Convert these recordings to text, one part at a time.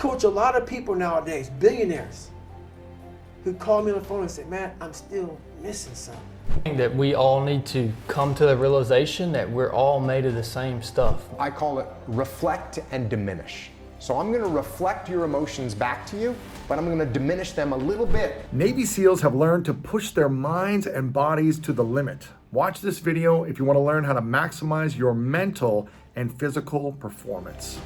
coach a lot of people nowadays, billionaires, who call me on the phone and say, man, I'm still missing something. I think that we all need to come to the realization that we're all made of the same stuff. I call it reflect and diminish. So I'm going to reflect your emotions back to you, but I'm going to diminish them a little bit. Navy SEALs have learned to push their minds and bodies to the limit. Watch this video if you want to learn how to maximize your mental and physical performance.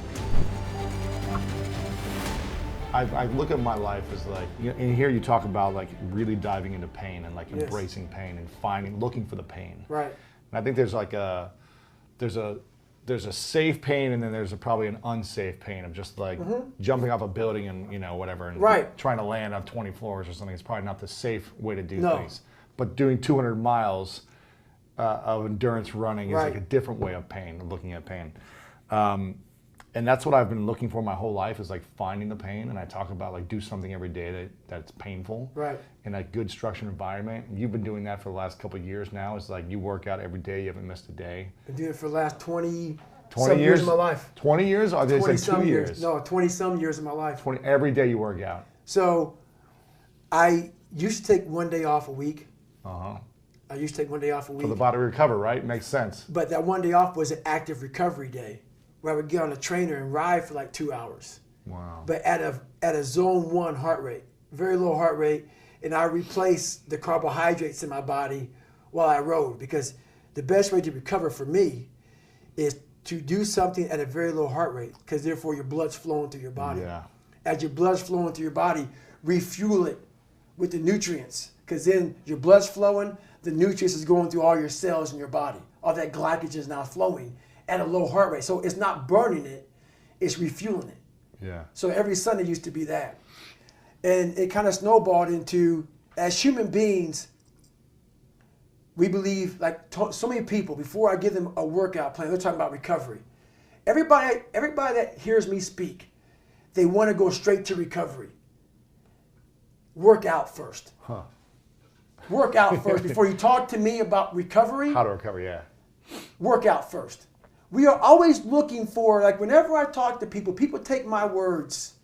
I look at my life as like, and here you talk about like really diving into pain and like embracing pain and looking for the pain. Right. And I think there's like there's a safe pain, and then there's probably an unsafe pain of just like jumping off a building and whatever, and trying to land on 20 floors or something. It's probably not the safe way to do things. But doing 200 miles of endurance running is like a different way of pain, of looking at pain. And that's what I've been looking for my whole life, is like finding the pain. And I talk about like do something every day that's painful, in a good structured environment. And you've been doing that for the last couple of years now. It's like you work out every day, you haven't missed a day. Been doing it for the last 20 years of my life. 20 years? Or they said 2 years? No, 20-some years of my life. Every day you work out. So I used to take one day off a week. I used to take one day off a week. For the body recover, right? Makes sense. But that one day off was an active recovery day, where I would get on a trainer and ride for like 2 hours. Wow. But at a zone 1 heart rate, very low heart rate, and I replaced the carbohydrates in my body while I rode, because the best way to recover for me is to do something at a very low heart rate, because therefore your blood's flowing through your body. Yeah. As your blood's flowing through your body, refuel it with the nutrients, because then your blood's flowing, the nutrients is going through all your cells in your body. All that glycogen is now flowing at a low heart rate. So it's not burning it, it's refueling it. Yeah. So every Sunday used to be that. And it kind of snowballed into, as human beings, we believe, like so many people, before I give them a workout plan, they're talking about recovery. Everybody that hears me speak, they want to go straight to recovery. Work out first. Work out first. Before you talk to me about recovery. How to recover, yeah. Work out first. We are always looking for, like whenever I talk to people, people take my words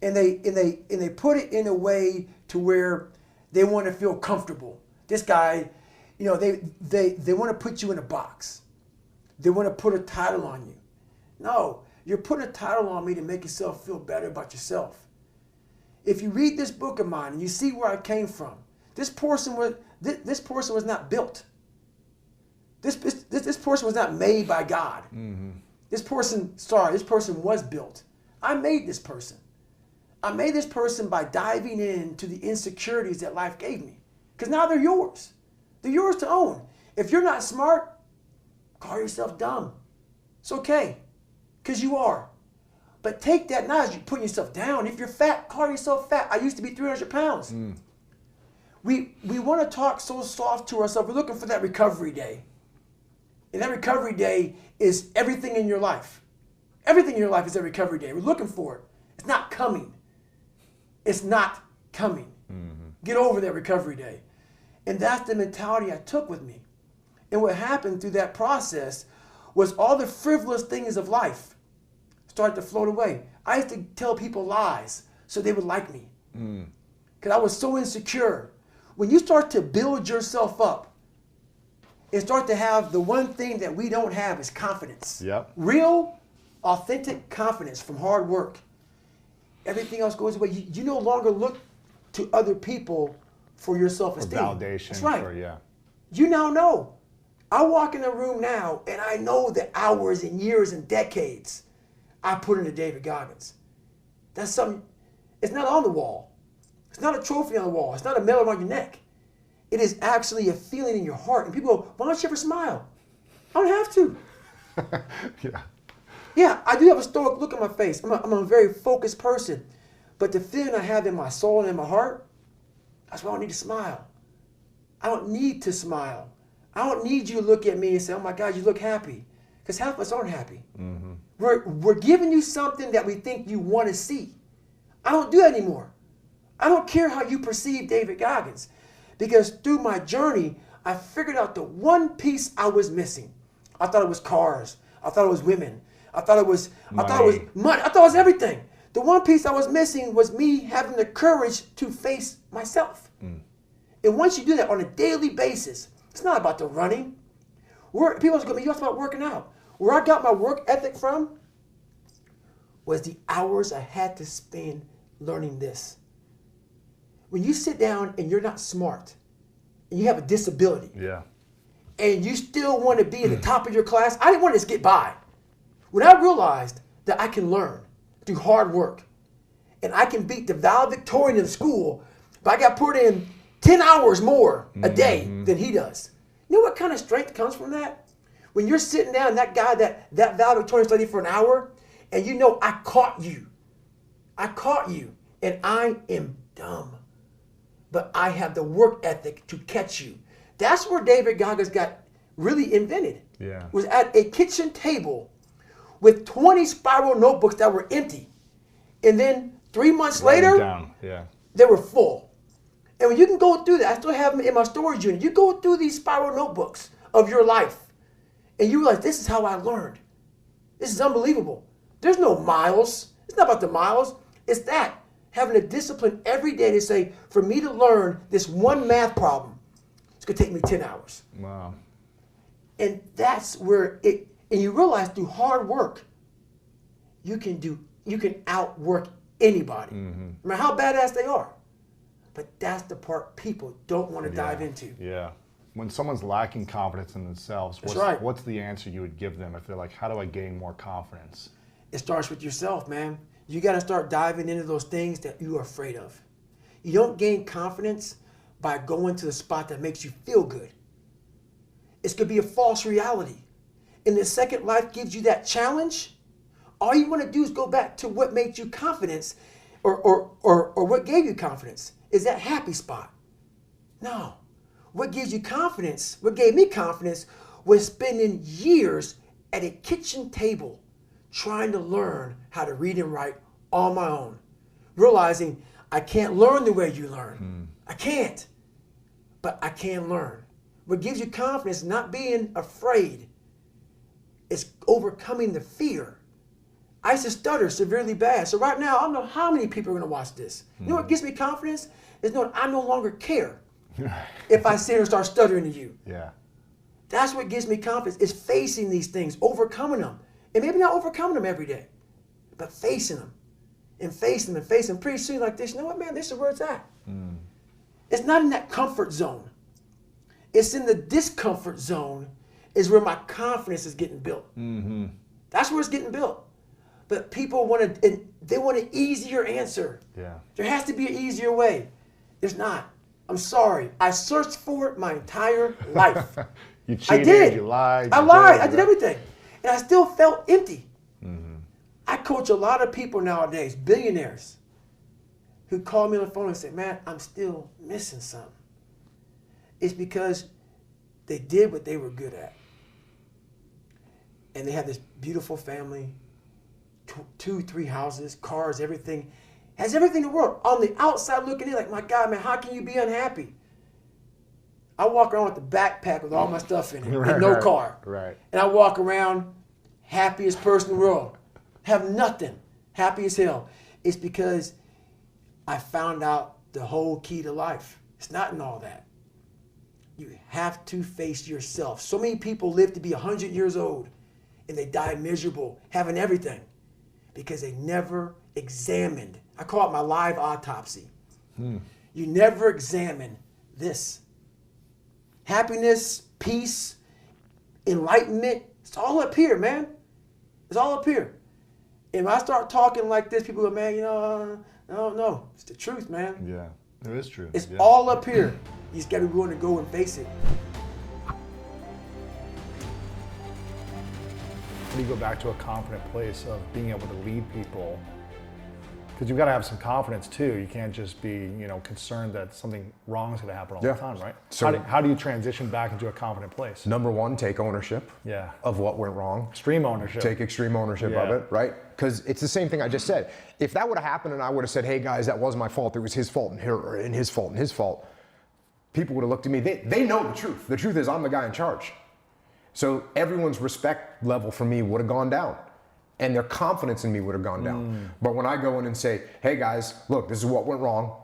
and they put it in a way to where they want to feel comfortable. This guy, they want to put you in a box. They want to put a title on you. No, you're putting a title on me to make yourself feel better about yourself. If you read this book of mine and you see where I came from, this person was not built. This person was not made by God. This person was built. I made this person. I made this person by diving into the insecurities that life gave me. Because now they're yours. They're yours to own. If you're not smart, call yourself dumb. It's okay, because you are. But take that not as you putting yourself down. If you're fat, call yourself fat. I used to be 300 pounds. We want to talk so soft to ourselves. We're looking for that recovery day. And that recovery day is everything in your life. Everything in your life is a recovery day. We're looking for it. It's not coming. It's not coming. Get over that recovery day. And that's the mentality I took with me. And what happened through that process was all the frivolous things of life started to float away. I used to tell people lies so they would like me. Because I was so insecure. When you start to build yourself up, and start to have the one thing that we don't have is confidence. Yep. Real, authentic confidence from hard work. Everything else goes away. You no longer look to other people for your self-esteem. For validation. That's right. Yeah. You now know. I walk in a room now and I know the hours and years and decades I put into David Goggins. That's something, it's not on the wall. It's not a trophy on the wall. It's not a medal on your neck. It is actually a feeling in your heart. And people go, why don't you ever smile? I don't have to. Yeah, I do have a stoic look on my face. I'm a very focused person. But the feeling I have in my soul and in my heart, that's why I don't need to smile. I don't need to smile. I don't need you to look at me and say, oh my God, you look happy. Because half of us aren't happy. We're giving you something that we think you want to see. I don't do that anymore. I don't care how you perceive David Goggins. Because through my journey, I figured out the one piece I was missing. I thought it was cars. I thought it was women. I thought it was money. I thought it was everything. The one piece I was missing was me having the courage to face myself. And once you do that on a daily basis, it's not about the running. People are going to be, you asked about working out. Where I got my work ethic from was the hours I had to spend learning this. When you sit down and you're not smart, and you have a disability, and you still want to be at the top of your class, I didn't want to just get by. When I realized that I can learn through hard work, and I can beat the valedictorian in school, but I got put in 10 hours more a day than he does. You know what kind of strength comes from that? When you're sitting down, that guy, that valedictorian studied for an hour, and you know I caught you, and I am dumb, but I have the work ethic to catch you. That's where David Goggins got really invented. Was at a kitchen table with 20 spiral notebooks that were empty. And then 3 months later, they were full. And when you can go through that, I still have them in my storage unit. You go through these spiral notebooks of your life, and you realize this is how I learned. This is unbelievable. There's no miles. It's not about the miles. It's that, having a discipline every day to say, for me to learn this one math problem, it's going to take me 10 hours. Wow. And that's where and you realize through hard work, you can outwork anybody, no matter how badass they are. But that's the part people don't want to dive into. Yeah. When someone's lacking confidence in themselves, what's the answer you would give them if they're like, how do I gain more confidence? It starts with yourself, man. You got to start diving into those things that you are afraid of. You don't gain confidence by going to the spot that makes you feel good. It's going to be a false reality. And the second life gives you that challenge, all you want to do is go back to what made you confidence or what gave you confidence. Is that happy spot? No. What gives you confidence, what gave me confidence, was spending years at a kitchen table trying to learn how to read and write on my own. Realizing I can't learn the way you learn. I can't. But I can learn. What gives you confidence is not being afraid. It's overcoming the fear. I used to stutter severely bad. So right now, I don't know how many people are going to watch this. You know what gives me confidence? Is knowing I no longer care if I sit here and start stuttering to you. That's what gives me confidence, is facing these things, overcoming them. And maybe not overcoming them every day, but facing them and facing them and facing them. Pretty soon like this, you know what, man, this is where it's at. It's not in that comfort zone. It's in the discomfort zone is where my confidence is getting built. That's where it's getting built. But people want an easier answer. There has to be an easier way. There's not. I'm sorry. I searched for it my entire life. You cheated, I did. You lied. I lied. I did everything. And I still felt empty. I coach a lot of people nowadays, billionaires, who call me on the phone and say, man, I'm still missing something. It's because they did what they were good at. And they have this beautiful family, 2, 3 houses, cars, everything. Has everything in the world. On the outside looking in, like, my God, man, how can you be unhappy? I walk around with a backpack with all my stuff in it, and no car. And I walk around, happiest person in the world. Have nothing. Happy as hell. It's because I found out the whole key to life. It's not in all that. You have to face yourself. So many people live to be 100 years old, and they die miserable, having everything, because they never examined. I call it my live autopsy. You never examine this. Happiness, peace, enlightenment, it's all up here, man. It's all up here. And when I start talking like this, people go, man, you know, no. It's the truth, man. Yeah, it is true. It's all up here. You just got to be willing to go and face it. How do you go back to a confident place of being able to lead people? Because you've got to have some confidence too. You can't just be, concerned that something wrong is going to happen all the time, right? So how do you transition back into a confident place? Number one, take ownership of what went wrong. Extreme ownership. Take extreme ownership of it, right? Because it's the same thing I just said. If that would have happened and I would have said, hey guys, that was my fault, it was his fault and his fault, people would have looked at me. They know the truth. The truth is I'm the guy in charge. So everyone's respect level for me would have gone down. and their confidence in me would have gone down. But when I go in and say, hey guys, look, this is what went wrong.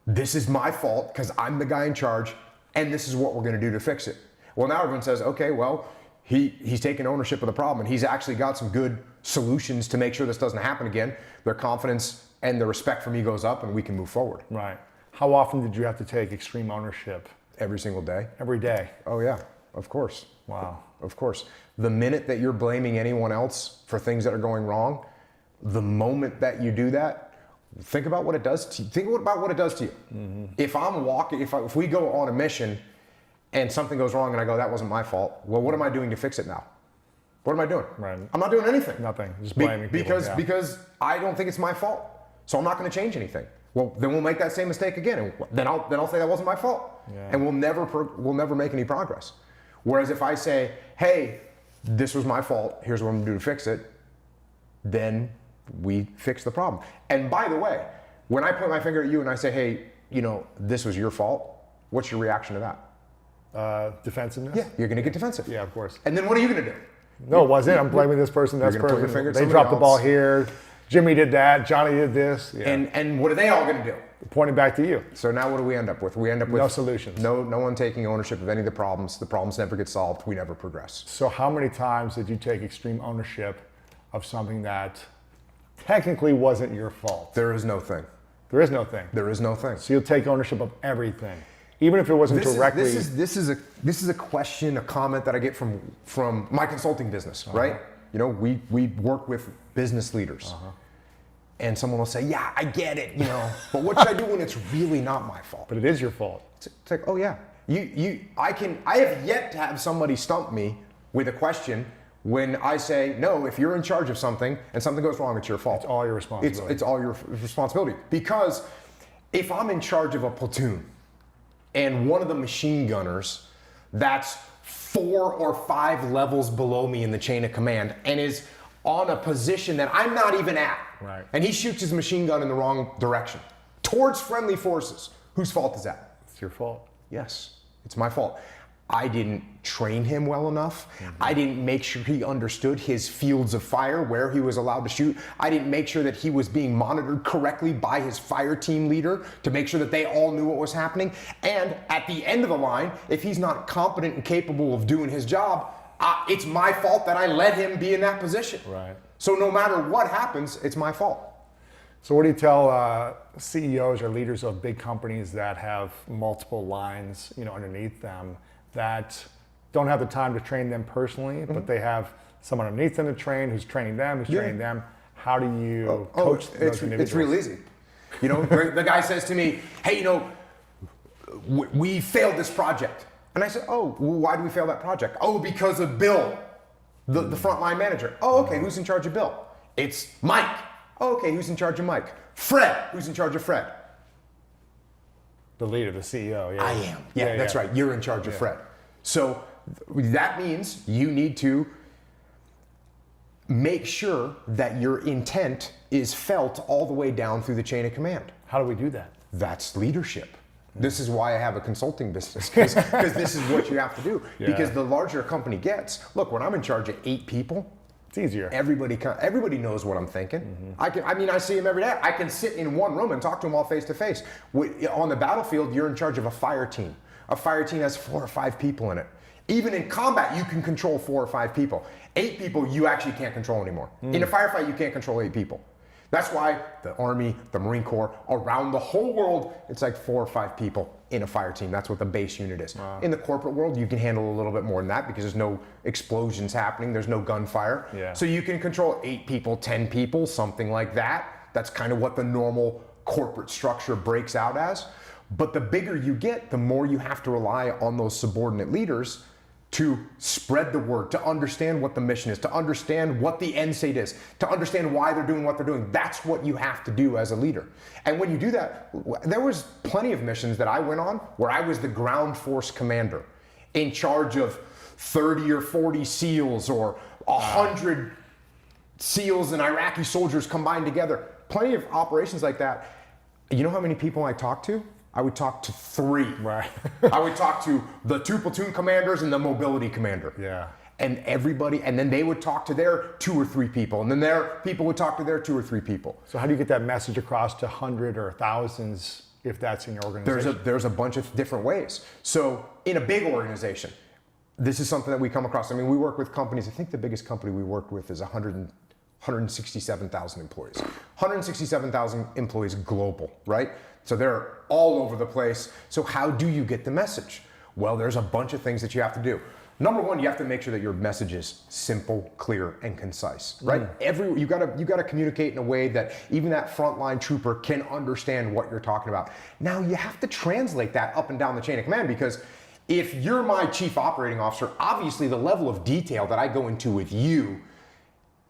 This is my fault because I'm the guy in charge, and this is what we're going to do to fix it. Well, now everyone says, okay, well, he's taking ownership of the problem, and he's actually got some good solutions to make sure this doesn't happen again. Their confidence and the respect for me goes up, and we can move forward. Right. How often did you have to take extreme ownership? Every single day. Every day. Oh yeah, of course. Wow. Of course. The minute that you're blaming anyone else for things that are going wrong, the moment that you do that, think about what it does to you. Think about what it does to you. If I'm walking, if we go on a mission and something goes wrong and I go, that wasn't my fault. Well, what am I doing to fix it now? What am I doing? Right. I'm not doing anything. Nothing. Just blaming people. Because I don't think it's my fault. So I'm not going to change anything. Well, then we'll make that same mistake again, and then I'll say that wasn't my fault, and we'll never make any progress. Whereas if I say, hey, this was my fault, here's what I'm gonna do to fix it, then we fix the problem. And by the way, when I point my finger at you and I say, hey, this was your fault, what's your reaction to that? Defensiveness? Yeah, you're gonna get defensive. Yeah, of course. And then what are you gonna do? No, it wasn't. I'm blaming this person, that You're gonna point your person. finger at They somebody dropped the ball else. here. Jimmy did that. Johnny did this. Yeah. And what are they all gonna do? Pointing back to you. So now what do we end up with? We end up with No solutions. No one taking ownership of any of the problems. The problems never get solved. We never progress. So how many times did you take extreme ownership of something that technically wasn't your fault? There is no thing. There is no thing. There is no thing. So you'll take ownership of everything, even if it wasn't directly. This is a question, a comment that I get from my consulting business, right? We work with business leaders. And someone will say, yeah, I get it, but what should I do when it's really not my fault? But it is your fault. It's like, oh yeah, I have yet to have somebody stump me with a question when I say, no, if you're in charge of something and something goes wrong, it's your fault. It's all your responsibility. It's all your responsibility. Because if I'm in charge of a platoon and one of the machine gunners that's 4 or 5 levels below me in the chain of command and is on a position that I'm not even at, right, and he shoots his machine gun in the wrong direction towards friendly forces, whose fault is that? It's your fault. Yes, it's my fault. I didn't train him well enough. I didn't make sure he understood his fields of fire, where he was allowed to shoot. I didn't make sure that he was being monitored correctly by his fire team leader to make sure that they all knew what was happening. And at the end of the line, if he's not competent and capable of doing his job, it's my fault that I let him be in that position. Right. So no matter what happens, it's my fault. So what do you tell CEOs or leaders of big companies that have multiple lines, underneath them, that don't have the time to train them personally, but they have someone underneath them to train, who's training them, who's training them? How do you coach those individuals? It's real easy. The guy says to me, hey, we failed this project. And I said, oh, well, why do we fail that project? Oh, because of Bill, the frontline manager. Oh, okay, who's in charge of Bill? It's Mike. Oh, okay, who's in charge of Mike? Fred. Who's in charge of Fred? The leader, the CEO. Yeah. I am. Yeah, that's right. You're in charge of Fred. So that means you need to make sure that your intent is felt all the way down through the chain of command. How do we do that? That's leadership. This is why I have a consulting business, because this is what you have to do. Yeah. Because the larger a company gets, look, when I'm in charge of 8 people, it's easier. Everybody knows what I'm thinking. I see them every day. I can sit in one room and talk to them all face to face. On the battlefield, you're in charge of a fire team. A fire team has 4 or 5 people in it. Even in combat, you can control 4 or 5 people. 8 people, you actually can't control anymore. In a firefight, you can't control 8 people. That's why the Army, the Marine Corps, around the whole world, it's like 4 or 5 people in a fire team. That's what the base unit is. Wow. In the corporate world, you can handle a little bit more than that because there's no explosions happening, there's no gunfire. Yeah. So you can control 8 people, 10 people, something like that. That's kind of what the normal corporate structure breaks out as. But the bigger you get, the more you have to rely on those subordinate leaders to spread the word, to understand what the mission is, to understand what the end state is, to understand why they're doing what they're doing. That's what you have to do as a leader. And when you do that, there was plenty of missions that I went on where I was the ground force commander in charge of 30 or 40 SEALs or 100 SEALs and Iraqi soldiers combined together. Plenty of operations like that. You know how many people I talked to? I would talk to 3. Right. I would talk to the 2 platoon commanders and the mobility commander. Yeah. and everybody, and then they would talk to their 2 or 3 people, and then their people would talk to their 2 or 3 people. So how do you get that message across to hundreds or thousands if that's in your organization? There's a bunch of different ways. So in a big organization, this is something that we come across. I mean, we work with companies. I think the biggest company we worked with is 167,000 employees. 167,000 employees global, right? So they're all over the place. So how do you get the message? Well, there's a bunch of things that you have to do. Number one, you have to make sure that your message is simple, clear, and concise, right? You gotta communicate in a way that even that frontline trooper can understand what you're talking about. Now you have to translate that up and down the chain of command, because if you're my chief operating officer, obviously the level of detail that I go into with you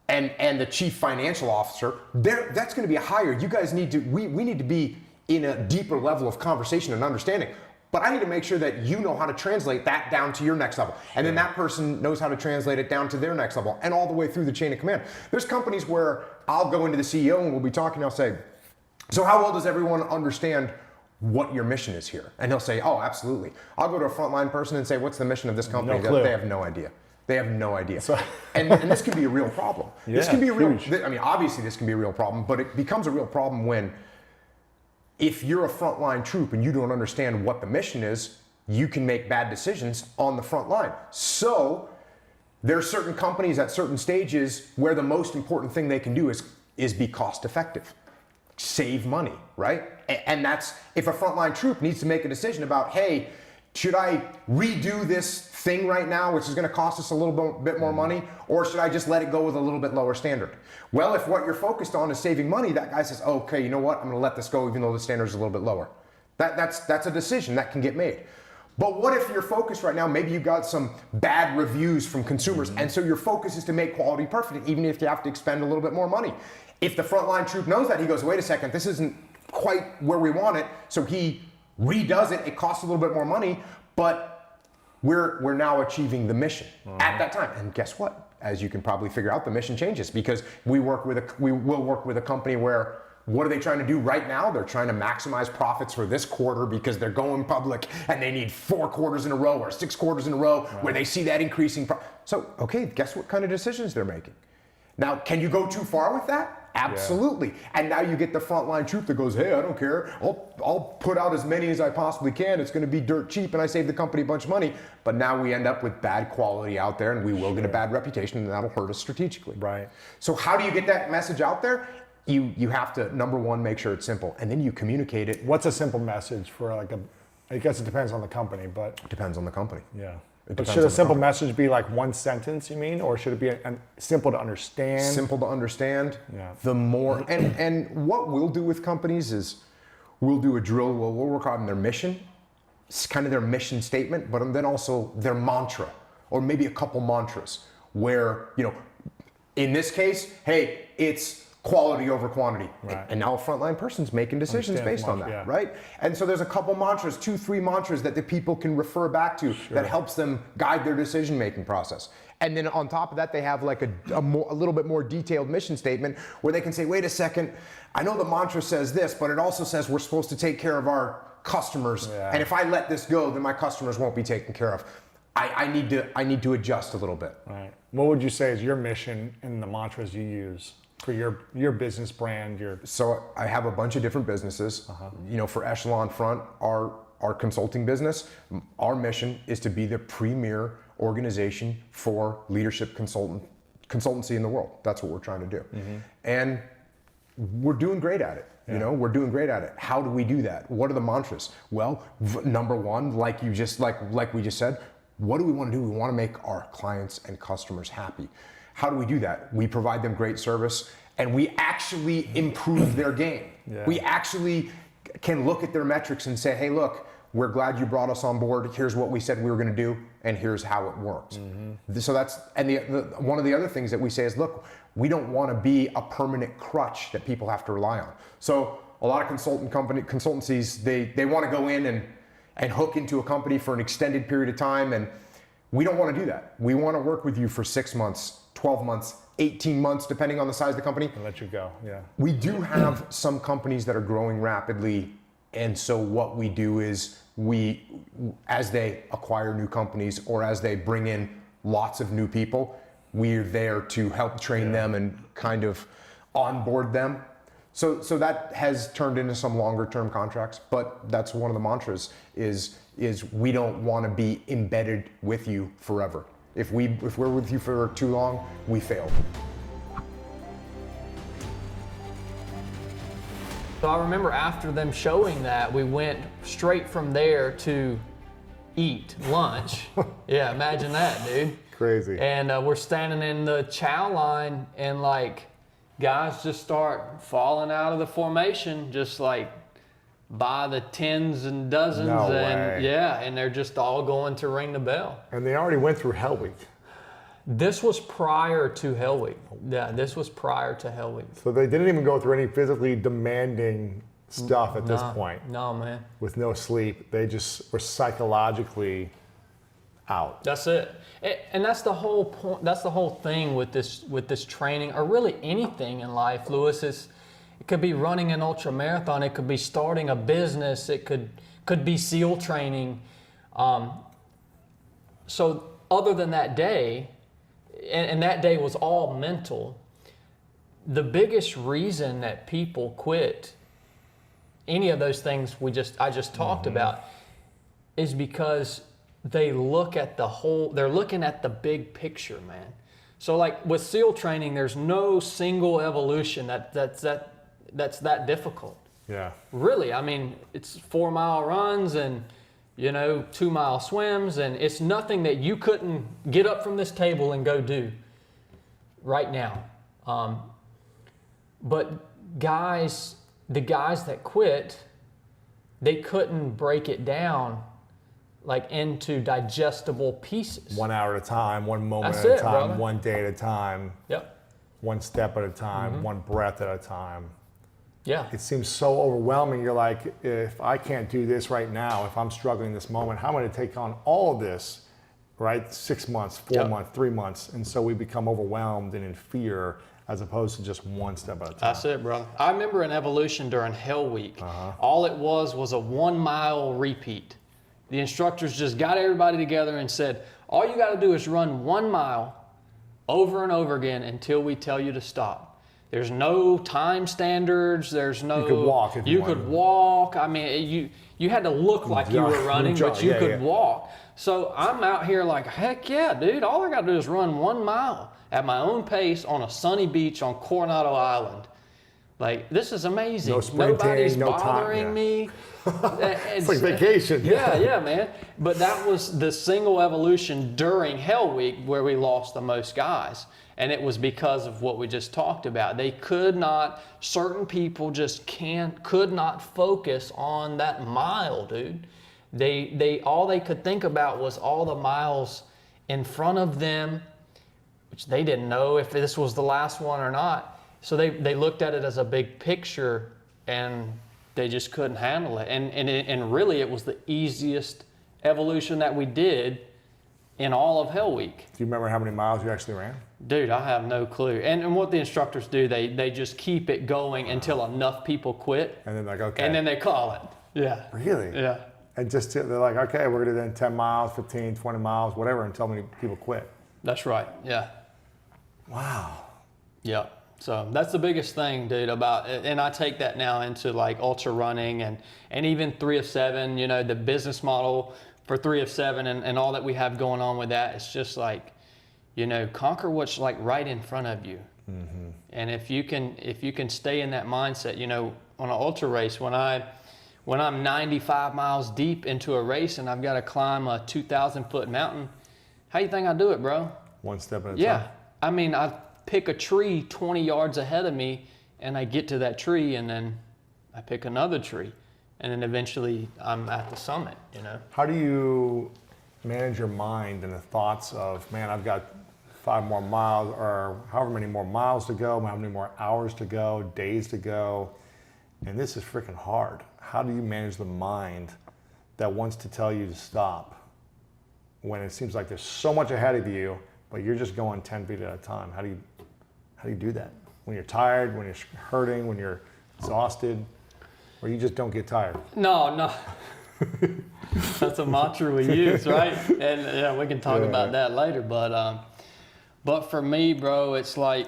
and the chief financial officer, that's going to be higher. You guys need to, we need to be in a deeper level of conversation and understanding. But I need to make sure that you know how to translate that down to your next level. And then that person knows how to translate it down to their next level and all the way through the chain of command. There's companies where I'll go into the CEO and we'll be talking, I'll say, so how well does everyone understand what your mission is here? And he'll say, oh, absolutely. I'll go to a frontline person and say, what's the mission of this company? No clue. They have no idea. They have no idea. So, and this can be a real problem. Yeah, this can be a real, huge. I mean, obviously this can be a real problem, but it becomes a real problem when if you're a frontline troop and you don't understand what the mission is, you can make bad decisions on the front line. So there are certain companies at certain stages where the most important thing they can do is be cost effective, save money, right? And that's if a frontline troop needs to make a decision about, hey, should I redo this thing right now, which is going to cost us a little bit more money, or should I just let it go with a little bit lower standard? Well, if what you're focused on is saving money, that guy says, okay, you know what? I'm going to let this go even though the standard is a little bit lower. That's a decision that can get made. But what if your focus right now, maybe you got some bad reviews from consumers, and so your focus is to make quality perfect, even if you have to expend a little bit more money. If the frontline troop knows that, he goes, wait a second, this isn't quite where we want it, so he redoes it. It costs a little bit more money, but we're now achieving the mission at that time. And guess what? As you can probably figure out, the mission changes because we will work with a company where what are they trying to do right now? They're trying to maximize profits for this quarter because they're going public and they need 4 quarters in a row or 6 quarters in a row where they see that increasing. So, okay, guess what kind of decisions they're making? Now, can you go too far with that? Absolutely. Yeah. And now you get the frontline troop that goes, hey, I don't care. I'll put out as many as I possibly can. It's going to be dirt cheap and I save the company a bunch of money. But now we end up with bad quality out there and we will get a bad reputation and that'll hurt us strategically. Right. So how do you get that message out there? You have to, number one, make sure it's simple, and then you communicate it. What's a simple message for I guess it depends on the company, but. It depends on the company. Yeah. But should a simple message be like one sentence, you mean? Or should it be simple to understand? Simple to understand. Yeah. The more, and what we'll do with companies is we'll do a drill, we'll work on their mission, it's kind of their mission statement, but then also their mantra, or maybe a couple mantras where, in this case, hey, it's quality over quantity. Right. And now a frontline person's making decisions based on that, right? And so there's a couple mantras, 2, 3 mantras that the people can refer back to that helps them guide their decision-making process. And then on top of that, they have like a little bit more detailed mission statement where they can say, wait a second, I know the mantra says this, but it also says we're supposed to take care of our customers. Yeah. And if I let this go, then my customers won't be taken care of. I need to adjust a little bit. Right. What would you say is your mission in the mantras you use? For your business brand, So I have a bunch of different businesses. For Echelon Front, our consulting business, our mission is to be the premier organization for leadership consultancy in the world. That's what we're trying to do, and we're doing great at it. Yeah. We're doing great at it. How do we do that? What are the mantras? Well, number one, like we just said, what do we want to do? We want to make our clients and customers happy. How do we do that? We provide them great service and we actually improve their game. Yeah. We actually can look at their metrics and say, hey, look, we're glad you brought us on board. Here's what we said we were going to do, and here's how it works. So that's, and one of the other things that we say is, look, we don't want to be a permanent crutch that people have to rely on. So a lot of consultancies, they want to go in and hook into a company for an extended period of time, and we don't want to do that. We want to work with you for 6 months, 12 months, 18 months, depending on the size of the company. And let you go, yeah. We do have some companies that are growing rapidly, and so what we do is as they acquire new companies or as they bring in lots of new people. We're there to help train them and kind of onboard them. So that has turned into some longer term contracts, but that's one of the mantras is we don't want to be embedded with you forever. If we're with you for too long, we failed. So I remember after them showing that, we went straight from there to eat lunch. Yeah, imagine that, dude. Crazy. And we're standing in the chow line, and like guys just start falling out of the formation, just like by the tens and dozens. No and way. yeah, and they're just all going to ring the bell. And they already went through Hell Week. This was prior to Hell Week. Yeah, this was prior to Hell Week. So they didn't even go through any physically demanding stuff at this point. No, man. With no sleep. They just were psychologically out. That's it. And that's the whole point. That's the whole thing with this training, or really anything in life, Lewis. It could be running an ultra marathon. It could be starting a business. It could be SEAL training. So other than that day, and that day was all mental, the biggest reason that people quit any of those things I just talked about is because they look at they're looking at the big picture, man. So like with SEAL training, there's no single evolution that's that difficult. Yeah. Really, I mean, it's 4-mile runs and 2-mile swims, and it's nothing that you couldn't get up from this table and go do right now. But the guys that quit, they couldn't break it down like into digestible pieces. 1 hour at a time, one moment That's at a it, time, brother. one day at a time, Yep. one step at a time, one breath at a time. Yeah. It seems so overwhelming. You're like, if I can't do this right now, if I'm struggling this moment, how am I going to take on all of this, right? 6 months, 4 months, 3 months. And so we become overwhelmed and in fear as opposed to just one step at a time. That's it, brother. I remember an evolution during Hell Week. All it was a 1-mile repeat. The instructors just got everybody together and said, all you got to do is run 1 mile over and over again until we tell you to stop. There's no time standards. There's no. You could walk if you wanted. could walk. I mean, you had to look like you were running, but you could walk. So I'm out here like, heck yeah, dude. All I got to do is run 1 mile at my own pace on a sunny beach on Coronado Island. Like, this is amazing. No sprinting, Nobody's no time, bothering me. It's like vacation. Yeah, man. But that was the single evolution during Hell Week where we lost the most guys. And it was because of what we just talked about. They could not, certain people just could not focus on that mile, dude. All they could think about was all the miles in front of them, which they didn't know if this was the last one or not. So they looked at it as a big picture, and they just couldn't handle it. And really, it was the easiest evolution that we did in all of Hell Week. Do you remember how many miles you actually ran? Dude, I have no clue. And what the instructors do, they just keep it going until enough people quit. And then like, okay. And then they call it. Yeah. Really? Yeah. And just they're like, okay, we're going to do 10 miles, 15, 20 miles, whatever, until many people quit. That's right. Yeah. Wow. Yeah. So that's the biggest thing, dude, about it. And I take that now into like ultra running and even 3 of 7, the business model for 3 of 7 and all that we have going on with that. It's just like, conquer what's like right in front of you. Mm-hmm. And if you can stay in that mindset, on an ultra race, when I'm 95 miles deep into a race and I've got to climb a 2,000 foot mountain, how you think I do it, bro? One step at a time. Yeah. I mean, I pick a tree 20 yards ahead of me and I get to that tree and then I pick another tree and then eventually I'm at the summit, How do you manage your mind and the thoughts of, man, I've got 5 more miles or however many more miles to go, how many more hours to go, days to go, and this is freaking hard. How do you manage the mind that wants to tell you to stop when it seems like there's so much ahead of you, but you're just going 10 feet at a time? How do you do that? When you're tired, when you're hurting, when you're exhausted, or you just don't get tired? No. That's a mantra we use, right? And yeah, we can talk about that later. But for me, bro, it's like,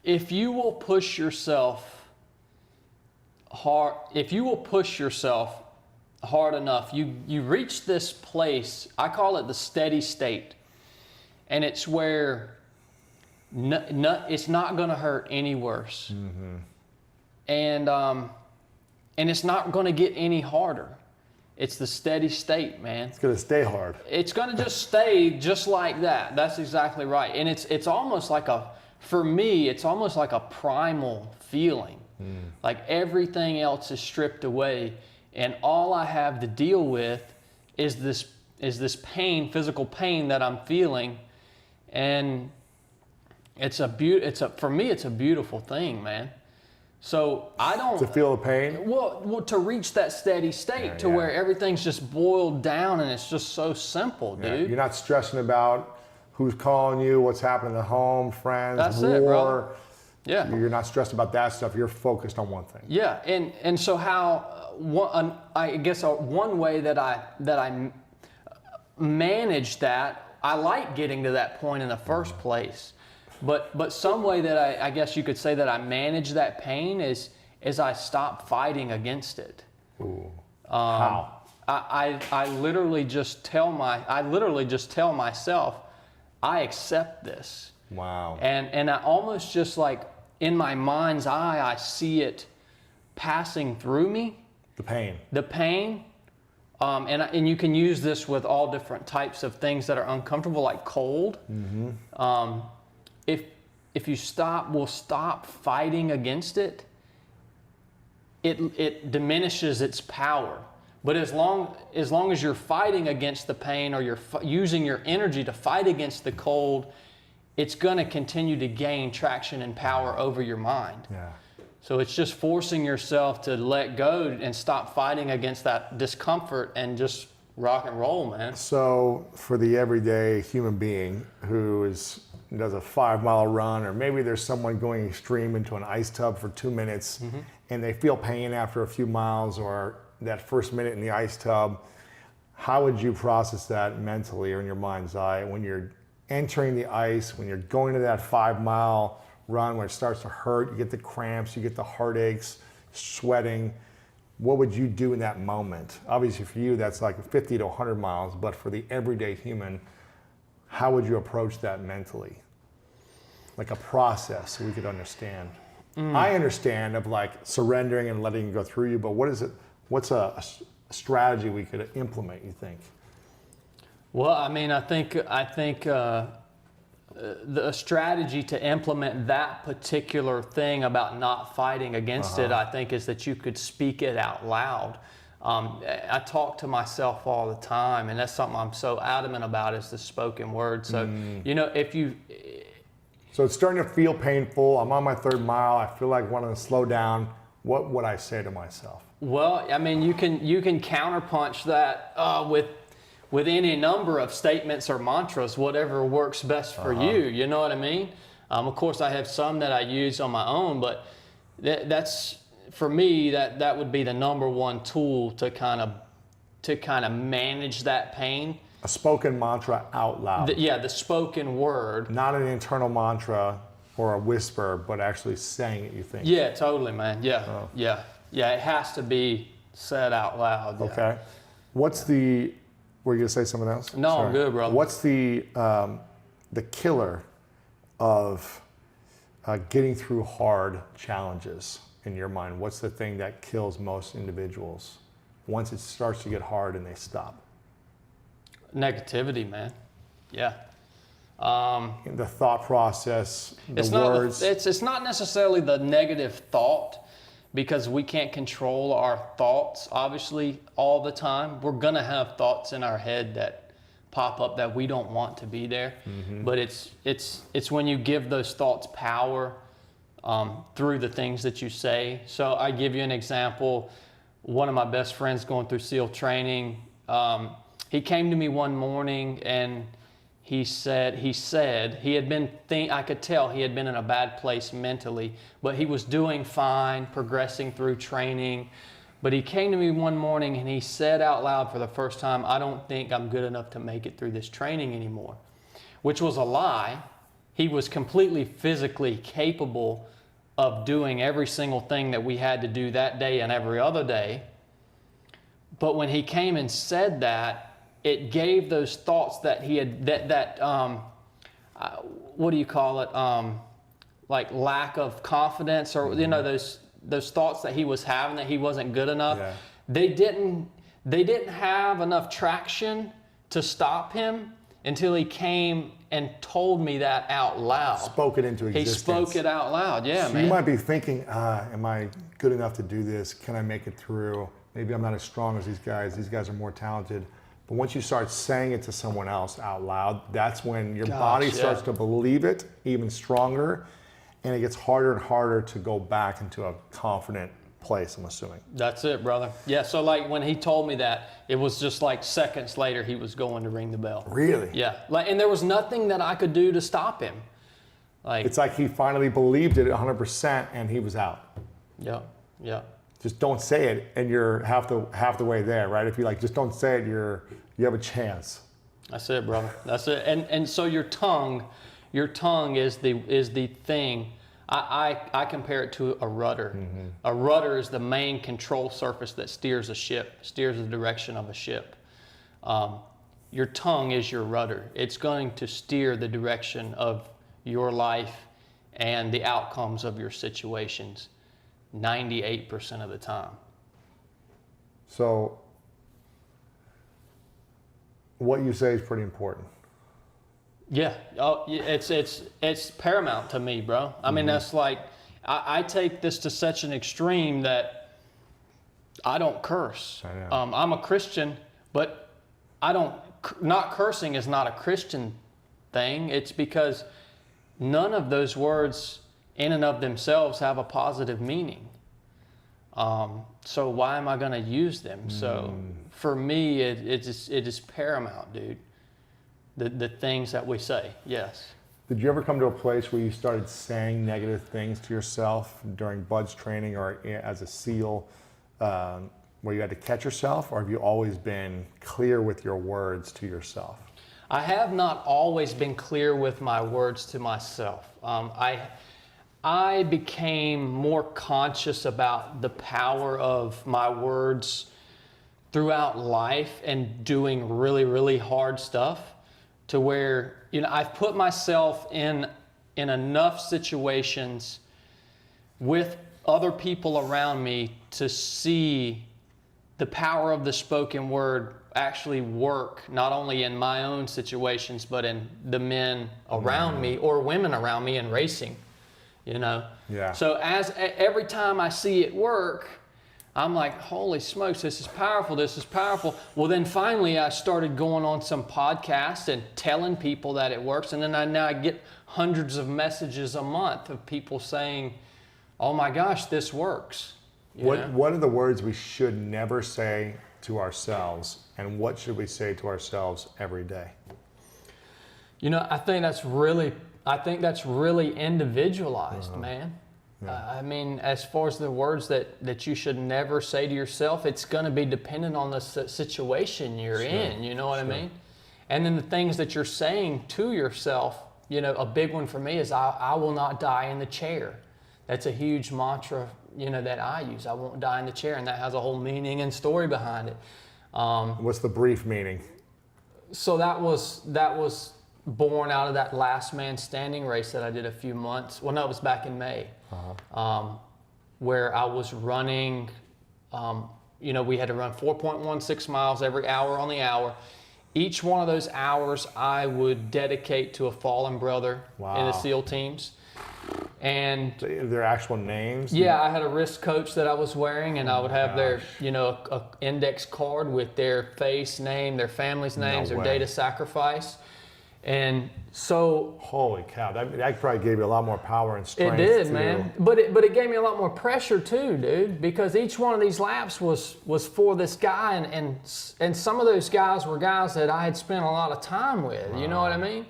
if you will push yourself hard, hard enough, you reach this place. I call it the steady state, and it's where it's not going to hurt any worse, and it's not going to get any harder. It's the steady state, man. It's going to stay hard. It's going to just stay just like that. That's exactly right. And it's almost like for me, it's almost like a primal feeling. Like everything else is stripped away, and all I have to deal with is this pain, physical pain that I'm feeling. And for me, it's a beautiful thing, man. So I don't to feel the pain. Well, to reach that steady state to where everything's just boiled down and it's just so simple, dude. You're not stressing about who's calling you, what's happening at home, friends, That's war. it, bro. Yeah. You're not stressed about that stuff. You're focused on one thing. Yeah, and so I guess one way that I manage that, I like getting to that point in the first place. But some way that I guess you could say that I manage that pain is I stop fighting against it. Ooh. How? I literally just tell myself, I accept this. Wow. And I almost just like in my mind's eye, I see it passing through me. The pain. The pain. And you can use this with all different types of things that are uncomfortable, like cold. If you will stop fighting against it, it diminishes its power. But as long as you're fighting against the pain, or you're using your energy to fight against the cold, it's going to continue to gain traction and power over your mind. Yeah. So it's just forcing yourself to let go and stop fighting against that discomfort and just rock and roll, man. So for the everyday human being who does a 5-mile run, or maybe there's someone going extreme into an ice tub for 2 minutes, and they feel pain after a few miles, or that first minute in the ice tub, how would you process that mentally or in your mind's eye when you're entering the ice, when you're going to that 5-mile run where it starts to hurt, you get the cramps, you get the heartaches, sweating? What would you do in that moment? Obviously for you, that's like 50 to 100 miles, but for the everyday human, how would you approach that mentally? Like a process so we could understand. I understand of like surrendering and letting it go through you, but what's a strategy we could implement, you think? Well, I mean, I think the strategy to implement that particular thing about not fighting against it, I think, is that you could speak it out loud. I talk to myself all the time, and that's something I'm so adamant about, is the spoken word. So, So it's starting to feel painful. I'm on my 3rd mile. I feel like wanting to slow down. What would I say to myself? Well, I mean, you can counterpunch that with any number of statements or mantras, whatever works best for you. You know what I mean? Of course, I have some that I use on my own, but that's, for me, that would be the number one tool to kind of manage that pain. A spoken mantra out loud. The spoken word. Not an internal mantra or a whisper, but actually saying it, you think? Yeah, totally, man. Yeah, it has to be said out loud. Yeah. Okay. Were you going to say something else? No, Sorry. I'm good, brother. What's the killer of getting through hard challenges in your mind? What's the thing that kills most individuals once it starts to get hard and they stop? Negativity, man. Yeah. The thought process, words. It's not necessarily the negative thought, because we can't control our thoughts, obviously, all the time. We're going to have thoughts in our head that pop up that we don't want to be there. But it's when you give those thoughts power through the things that you say. So I give you an example. One of my best friends going through SEAL training, he came to me one morning and he said he had been, I could tell he had been in a bad place mentally, but he was doing fine, progressing through training. But he came to me one morning and he said out loud for the first time, I don't think I'm good enough to make it through this training anymore, which was a lie. He was completely physically capable of doing every single thing that we had to do that day and every other day. But when he came and said that, it gave those thoughts that he had, what do you call it? Like lack of confidence, or, you know, those thoughts that he was having that he wasn't good enough. Yeah. They didn't have enough traction to stop him until he came and told me that out loud. Spoke it into existence. He spoke it out loud. Yeah, So man. you might be thinking, am I good enough to do this? Can I make it through? Maybe I'm not as strong as these guys. These guys are more talented. But once you start saying it to someone else out loud, that's when your body starts to believe it even stronger, and it gets harder and harder to go back into a confident place, I'm assuming. That's it, brother. Yeah, so like when he told me that, it was just like seconds later he was going to ring the bell. Really? Yeah, like, and there was nothing that I could do to stop him. Like, It's like he finally believed it 100% and he was out. yeah. Just don't say it and you're half the way there, right? If you like, just don't say it, you have a chance. That's it, brother. That's it. And so your tongue is the thing. I compare it to a rudder. Mm-hmm. A rudder is the main control surface that steers a ship, steers the direction of a ship. Your tongue is your rudder. It's going to steer the direction of your life and the outcomes of your situations 98% of the time. So what you say is pretty important. Yeah, it's paramount to me, bro. I mean, that's like, I take this to such an extreme that I don't curse. I know. I'm a Christian, but not cursing is not a Christian thing. It's because none of those words in and of themselves have a positive meaning. So why am I going to use them? So for me, it is paramount, dude. The things that we say, yes. Did you ever come to a place where you started saying negative things to yourself during BUD/S training or as a SEAL, where you had to catch yourself, or have you always been clear with your words to yourself? I have not always been clear with my words to myself. I became more conscious about the power of my words throughout life and doing really, really hard stuff, to where, you know, I've put myself in enough situations with other people around me to see the power of the spoken word actually work, not only in my own situations, but in the men around me or women around me in racing, you know? Yeah. So every time I see it work, I'm like, holy smokes, this is powerful, this is powerful. Well, then finally I started going on some podcasts and telling people that it works. And then now I get hundreds of messages a month of people saying, oh my gosh, this works. What are the words we should never say to ourselves, and what should we say to ourselves every day? You know, I think that's really individualized, man. Yeah. I mean, as far as the words that you should never say to yourself, it's going to be dependent on the situation you're in, you know what I mean? And then the things that you're saying to yourself, you know, a big one for me is I will not die in the chair. That's a huge mantra, you know, that I use. I won't die in the chair, and that has a whole meaning and story behind it. What's the brief meaning? So that was born out of that last man standing race that I did a few months. Well, no, it was back in May, where I was running. You know, we had to run 4.16 miles every hour on the hour. Each one of those hours I would dedicate to a fallen brother in the SEAL teams. And their actual names? Yeah, I had a wrist coach that I was wearing, and I would have their, you know, a index card with their face, name, their family's names, their date of sacrifice. And so, holy cow, that probably gave you a lot more power and strength. It did, man. But it gave me a lot more pressure too, dude, because each one of these laps was for this guy, and some of those guys were guys that I had spent a lot of time with. You know what I mean?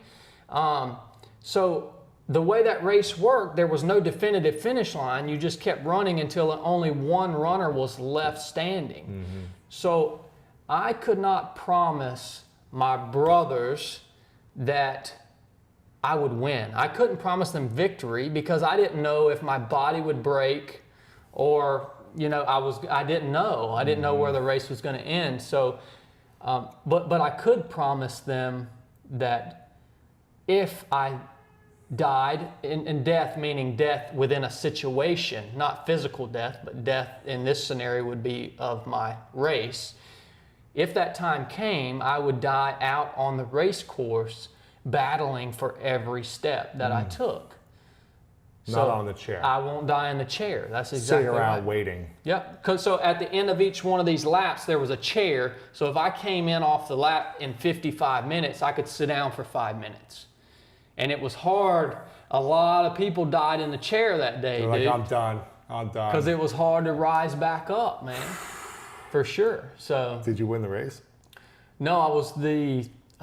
So the way that race worked, there was no definitive finish line. You just kept running until only one runner was left standing. Mm-hmm. So I could not promise my brothers that I would win. I couldn't promise them victory because I didn't know if my body would break, or I didn't know. I didn't know where the race was going to end. So, but I could promise them that if I died in death, meaning death within a situation, not physical death, but death in this scenario would be of my race. If that time came, I would die out on the race course battling for every step that I took. Not on the chair. I won't die in the chair. That's exactly Sitting around right. waiting. Yep. So at the end of each one of these laps, there was a chair. So if I came in off the lap in 55 minutes, I could sit down for 5 minutes. And it was hard. A lot of people died in the chair that day, They're dude. like, I'm done. Because it was hard to rise back up, man. For sure. So. Did you win the race? No,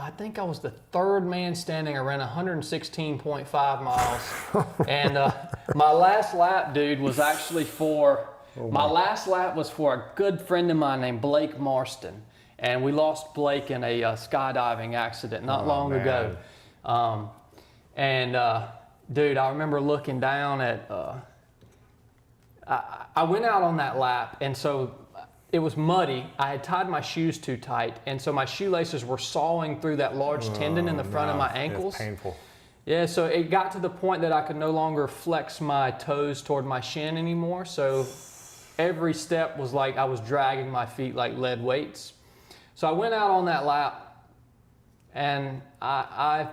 I think I was the third man standing. I ran 116.5 miles. And my last lap, dude, was actually my last lap was for a good friend of mine named Blake Marston. And we lost Blake in a skydiving accident not long ago. Dude, I remember looking down at, I went out on that lap, and so it was muddy. I had tied my shoes too tight, and so my shoelaces were sawing through that large tendon in the front of my ankles. It's painful. Yeah, so it got to the point that I could no longer flex my toes toward my shin anymore. So every step was like I was dragging my feet like lead weights. So I went out on that lap, and I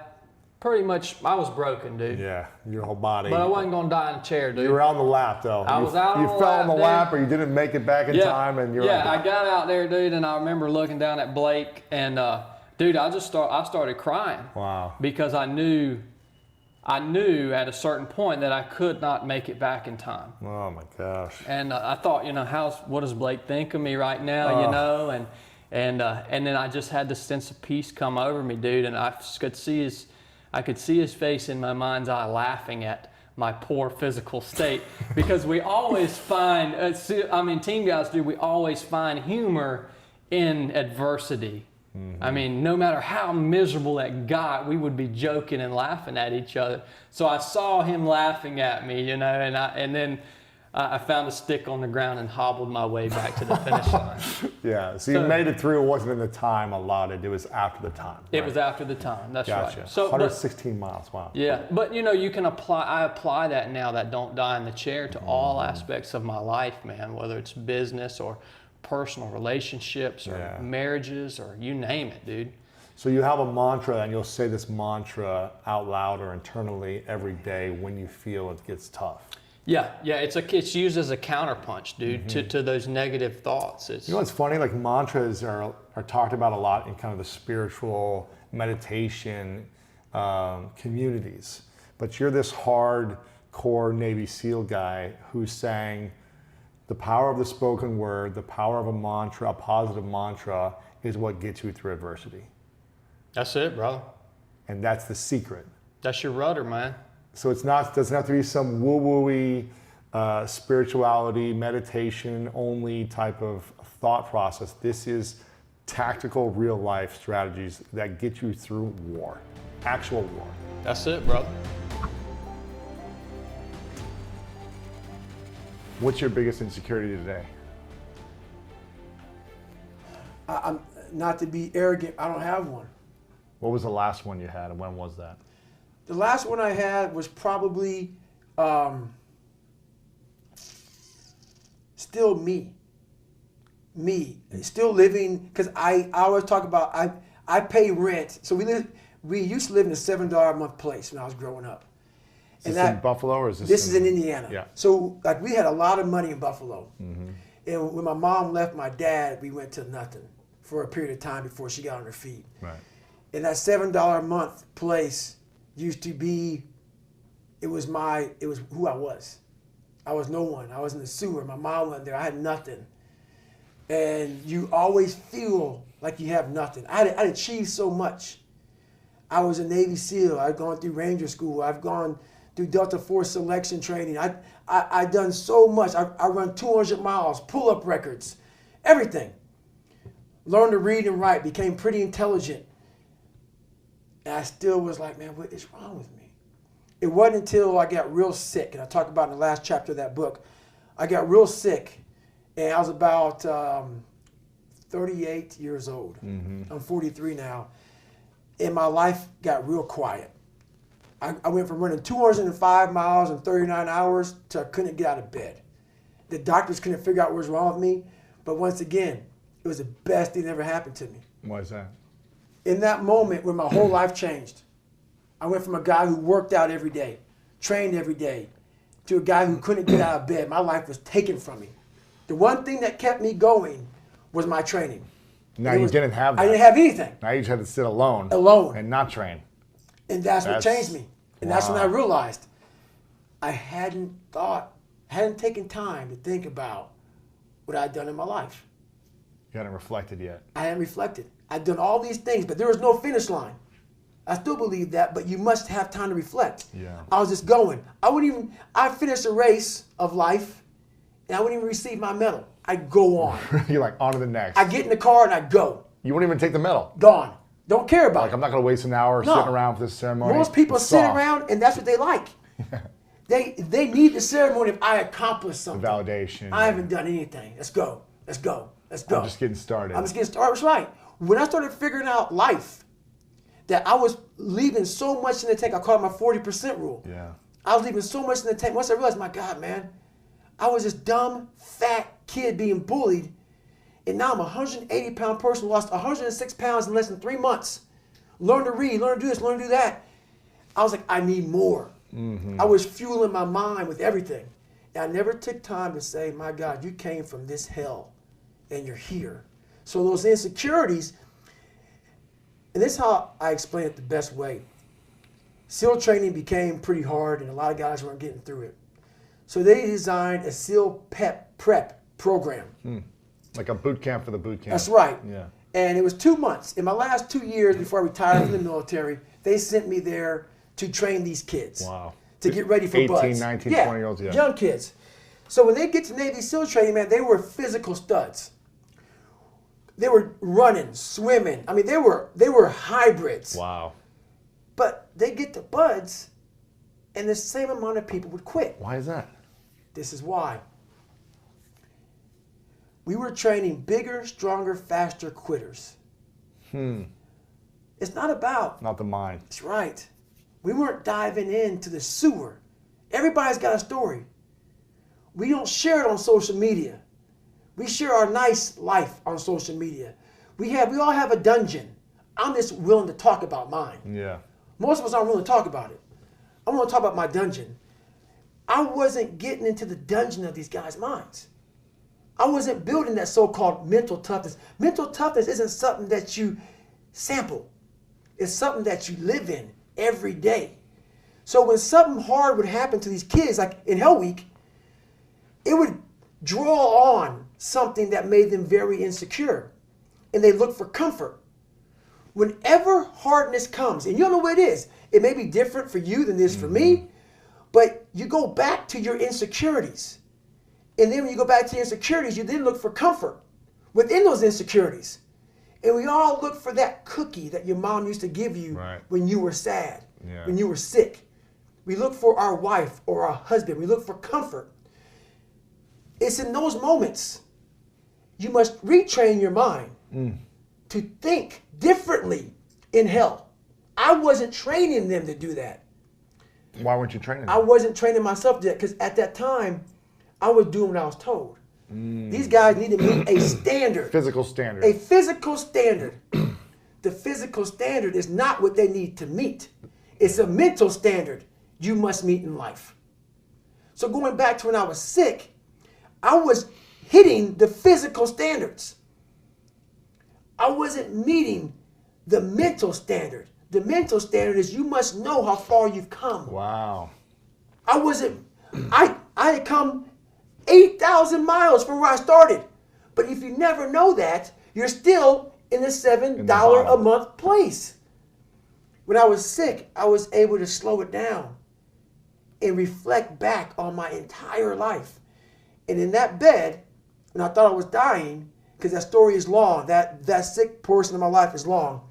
was broken, dude. Yeah, your whole body. But I wasn't going to die in a chair, dude. You were on the lap, though. I was out on the lap. You fell on the dude. lap, or you didn't make it back in time, and you're I got out there, dude, and I remember looking down at Blake, and dude, I started crying. Wow. Because I knew at a certain point that I could not make it back in time. Oh my gosh. And I thought, what does Blake think of me right now, and then I just had this sense of peace come over me, dude, and I could see his face in my mind's eye laughing at my poor physical state, because we always find, team guys do, we always find humor in adversity. Mm-hmm. I mean, no matter how miserable that got, we would be joking and laughing at each other. So I saw him laughing at me, and then I found a stick on the ground and hobbled my way back to the finish line. Yeah, so you made it through. It wasn't in the time allotted. It was after the time. Right? It was after the time. That's gotcha. right. So 116 miles. Wow. Yeah, but you can I apply that now, that don't die in the chair, to all aspects of my life, man. Whether it's business or personal relationships or marriages or you name it, dude. So you have a mantra, and you'll say this mantra out loud or internally every day when you feel it gets tough. Yeah, it's used as a counterpunch, dude, to those negative thoughts. You know what's funny? Like mantras are talked about a lot in kind of the spiritual meditation communities. But you're this hardcore Navy SEAL guy who's saying the power of the spoken word, the power of a mantra, a positive mantra, is what gets you through adversity. That's it, bro. And that's the secret. That's your rudder, man. So doesn't have to be some woo-woo-y spirituality, meditation only type of thought process. This is tactical, real life strategies that get you through war, actual war. That's it, brother. What's your biggest insecurity today? I'm not to be arrogant, I don't have one. What was the last one you had, and when was that? The last one I had was probably still me, still living, because I always talk about I pay rent. So we used to live in a $7 a month place when I was growing up. Is this in Buffalo, or is this? This is in Indiana. Yeah. So like we had a lot of money in Buffalo, and when my mom left my dad, we went to nothing for a period of time before she got on her feet. Right. And that $7 a month place used to be, it was who I was. I was no one. I was in the sewer. My mom went there. I had nothing. And you always feel like you have nothing. I'd achieved so much. I was a Navy SEAL. I'd gone through Ranger School. I've gone do Delta Force selection training. I done so much. I run 200 miles, pull-up records, everything. Learned to read and write, became pretty intelligent. And I still was like, man, what is wrong with me? It wasn't until I got real sick, and I talk about in the last chapter of that book, I got real sick, and I was about 38 years old. Mm-hmm. I'm 43 now, and my life got real quiet. I went from running 205 miles in 39 hours to I couldn't get out of bed. The doctors couldn't figure out what was wrong with me, but once again, it was the best thing that ever happened to me. Why is that? In that moment when my whole life changed, I went from a guy who worked out every day, trained every day, to a guy who couldn't get out of bed. My life was taken from me. The one thing that kept me going was my training. Now you didn't have that. I didn't have anything. Now you just had to sit alone. Alone. And not train. And that's what changed me. And that's when I Wow. realized I hadn't taken time to think about what I'd done in my life. You hadn't reflected yet. I hadn't reflected. I'd done all these things, but there was no finish line. I still believe that, but you must have time to reflect. Yeah. I was just going. I finished a race of life, and I wouldn't even receive my medal. I'd go on. You're like, on to the next. I get in the car and I go. You wouldn't even take the medal. Gone. Don't care about Like, it. I'm not going to waste an hour No. sitting around for this ceremony. Most people It's sit soft. around, and that's what they like. They need the ceremony if I accomplished something. The validation. I haven't done anything. Let's go. Let's go. Let's go. I'm just getting started. I'm just getting started. That's right. When I started figuring out life, that I was leaving so much in the tank. I call it my 40% rule. Yeah. I was leaving so much in the tank. Once I realized, my God, man, I was this dumb, fat kid being bullied, and now I'm a 180-pound person, lost 106 pounds in less than 3 months. Learn to read, learn to do this, learn to do that. I was like, I need more. Mm-hmm. I was fueling my mind with everything. And I never took time to say, my God, you came from this hell, and you're here. So those insecurities, and this is how I explain it the best way. SEAL training became pretty hard, and a lot of guys weren't getting through it. So they designed a SEAL prep program. Like a boot camp for the boot camp. That's right. Yeah. And it was 2 months. In my last 2 years before I retired from the military, they sent me there to train these kids. Wow. To get ready for 18, buds. 19, 20-year-olds, yeah. Young kids. So when they get to Navy SEAL training, man, they were physical studs. They were running, swimming. I mean, they were hybrids. Wow. But they get to buds, and the same amount of people would quit. Why is that? This is why. We were training bigger, stronger, faster quitters. It's not about. Not the mind. That's right. We weren't diving into the sewer. Everybody's got a story. We don't share it on social media. We share our nice life on social media. We all have a dungeon. I'm just willing to talk about mine. Yeah. Most of us aren't willing to talk about it. I want to talk about my dungeon. I wasn't getting into the dungeon of these guys' minds. I wasn't building that so-called mental toughness. Mental toughness isn't something that you sample. It's something that you live in every day. So when something hard would happen to these kids, like in Hell Week, it would draw on something that made them very insecure. And they look for comfort. Whenever hardness comes, and you don't know what it is, it may be different for you than it is for me, but you go back to your insecurities. And then when you go back to your insecurities, you then look for comfort within those insecurities. And we all look for that cookie that your mom used to give you when you were sad, when you were sick. We look for our wife or our husband. We look for comfort. It's in those moments you must retrain your mind to think differently in hell. I wasn't training them to do that. Why weren't you training them? I wasn't training myself yet because at that time, I was doing what I was told. These guys need to meet a standard. Physical standard. A physical standard. The physical standard is not what they need to meet. It's a mental standard you must meet in life. So going back to when I was sick, I was hitting the physical standards. I wasn't meeting the mental standard. The mental standard is you must know how far you've come. Wow. I had come 8,000 miles from where I started. But if you never know that, you're still in the $7 a month place. When I was sick, I was able to slow it down and reflect back on my entire life. And in that bed, when I thought I was dying, because that story is long, that sick portion of my life is long,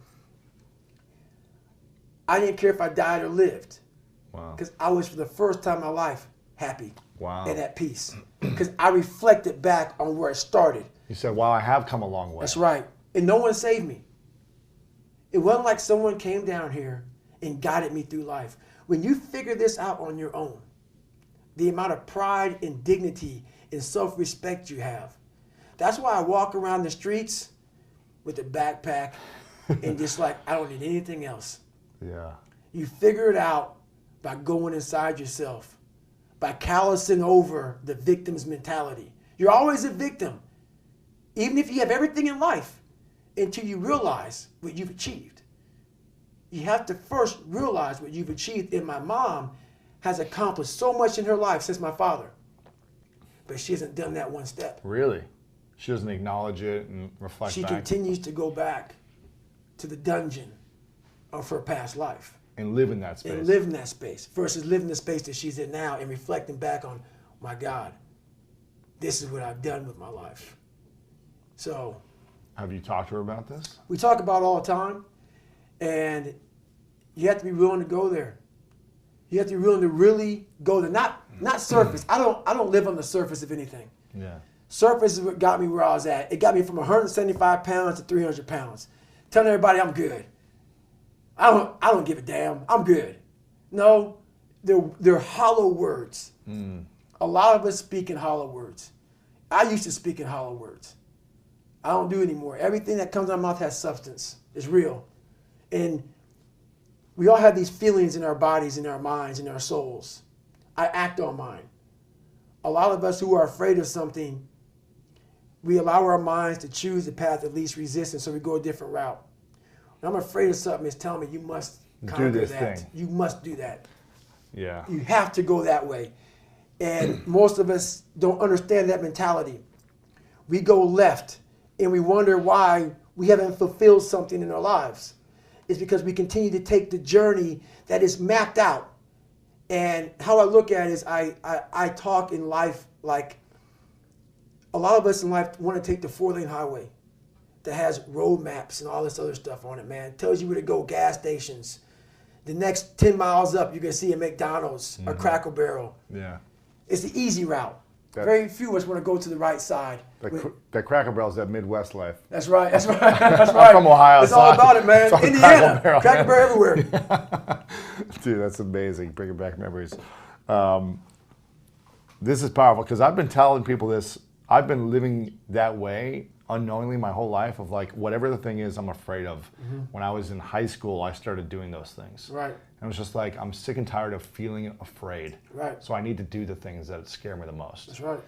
I didn't care if I died or lived. Wow. Because I was, for the first time in my life, happy. Wow. And at peace. Because I reflected back on where I started. You said, wow, I have come a long way. That's right. And no one saved me. It wasn't like someone came down here and guided me through life. When you figure this out on your own, the amount of pride and dignity and self-respect you have. That's why I walk around the streets with a backpack and just like, I don't need anything else. Yeah. You figure it out by going inside yourself, by callousing over the victim's mentality. You're always a victim, even if you have everything in life, until you realize what you've achieved. You have to first realize what you've achieved. And my mom has accomplished so much in her life since my father, but she hasn't done that one step. Really? She doesn't acknowledge it and reflect She back? continues to go back to the dungeon of her past life. And live in that space. And live in that space versus living the space that she's in now and reflecting back on, my God, this is what I've done with my life. So. Have you talked to her about this? We talk about it all the time, and you have to be willing to go there. You have to be willing to really go there. Not surface. I don't live on the surface of anything. Yeah. Surface is what got me where I was at. It got me from 175 pounds to 300 pounds. Telling everybody I'm good. I don't give a damn. I'm good. No, they're hollow words. A lot of us speak in hollow words. I used to speak in hollow words. I don't do it anymore. Everything that comes out of my mouth has substance. It's real. And we all have these feelings in our bodies, in our minds, in our souls. I act on mine. A lot of us who are afraid of something, we allow our minds to choose the path of least resistance, so we go a different route. When I'm afraid of something, it's telling me you must conquer do this that. thing. You must do that. Yeah. You have to go that way. And most of us don't understand that mentality. We go left and we wonder why we haven't fulfilled something in our lives. It's because we continue to take the journey that is mapped out. And how I look at it is I talk in life like a lot of us in life want to take the 4-lane highway that has road maps and all this other stuff on it, man. It tells you where to go, gas stations. The next 10 miles up, you're going to see a McDonald's, a Cracker Barrel. Yeah. It's the easy route. Very few of us want to go to the right side. That Cracker Barrel's that Midwest life. That's right. That's right. That's right. I'm from Ohio. It's all about it, man. It's Indiana, Cracker Barrel everywhere. Dude, that's amazing. Bringing back memories. This is powerful because I've been telling people this. I've been living that way unknowingly my whole life of like whatever the thing is I'm afraid of. When I was in high school, I started doing those things. Right. And it was just like, I'm sick and tired of feeling afraid. Right. So I need to do the things that scare me the most. That's right.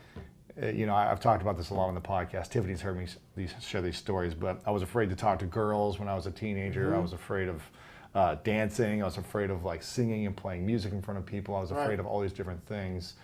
You know, I've talked about this a lot on the podcast. Tiffany's heard me share these stories, but I was afraid to talk to girls when I was a teenager. I was afraid of dancing. I was afraid of like singing and playing music in front of people. I was afraid of all these different things.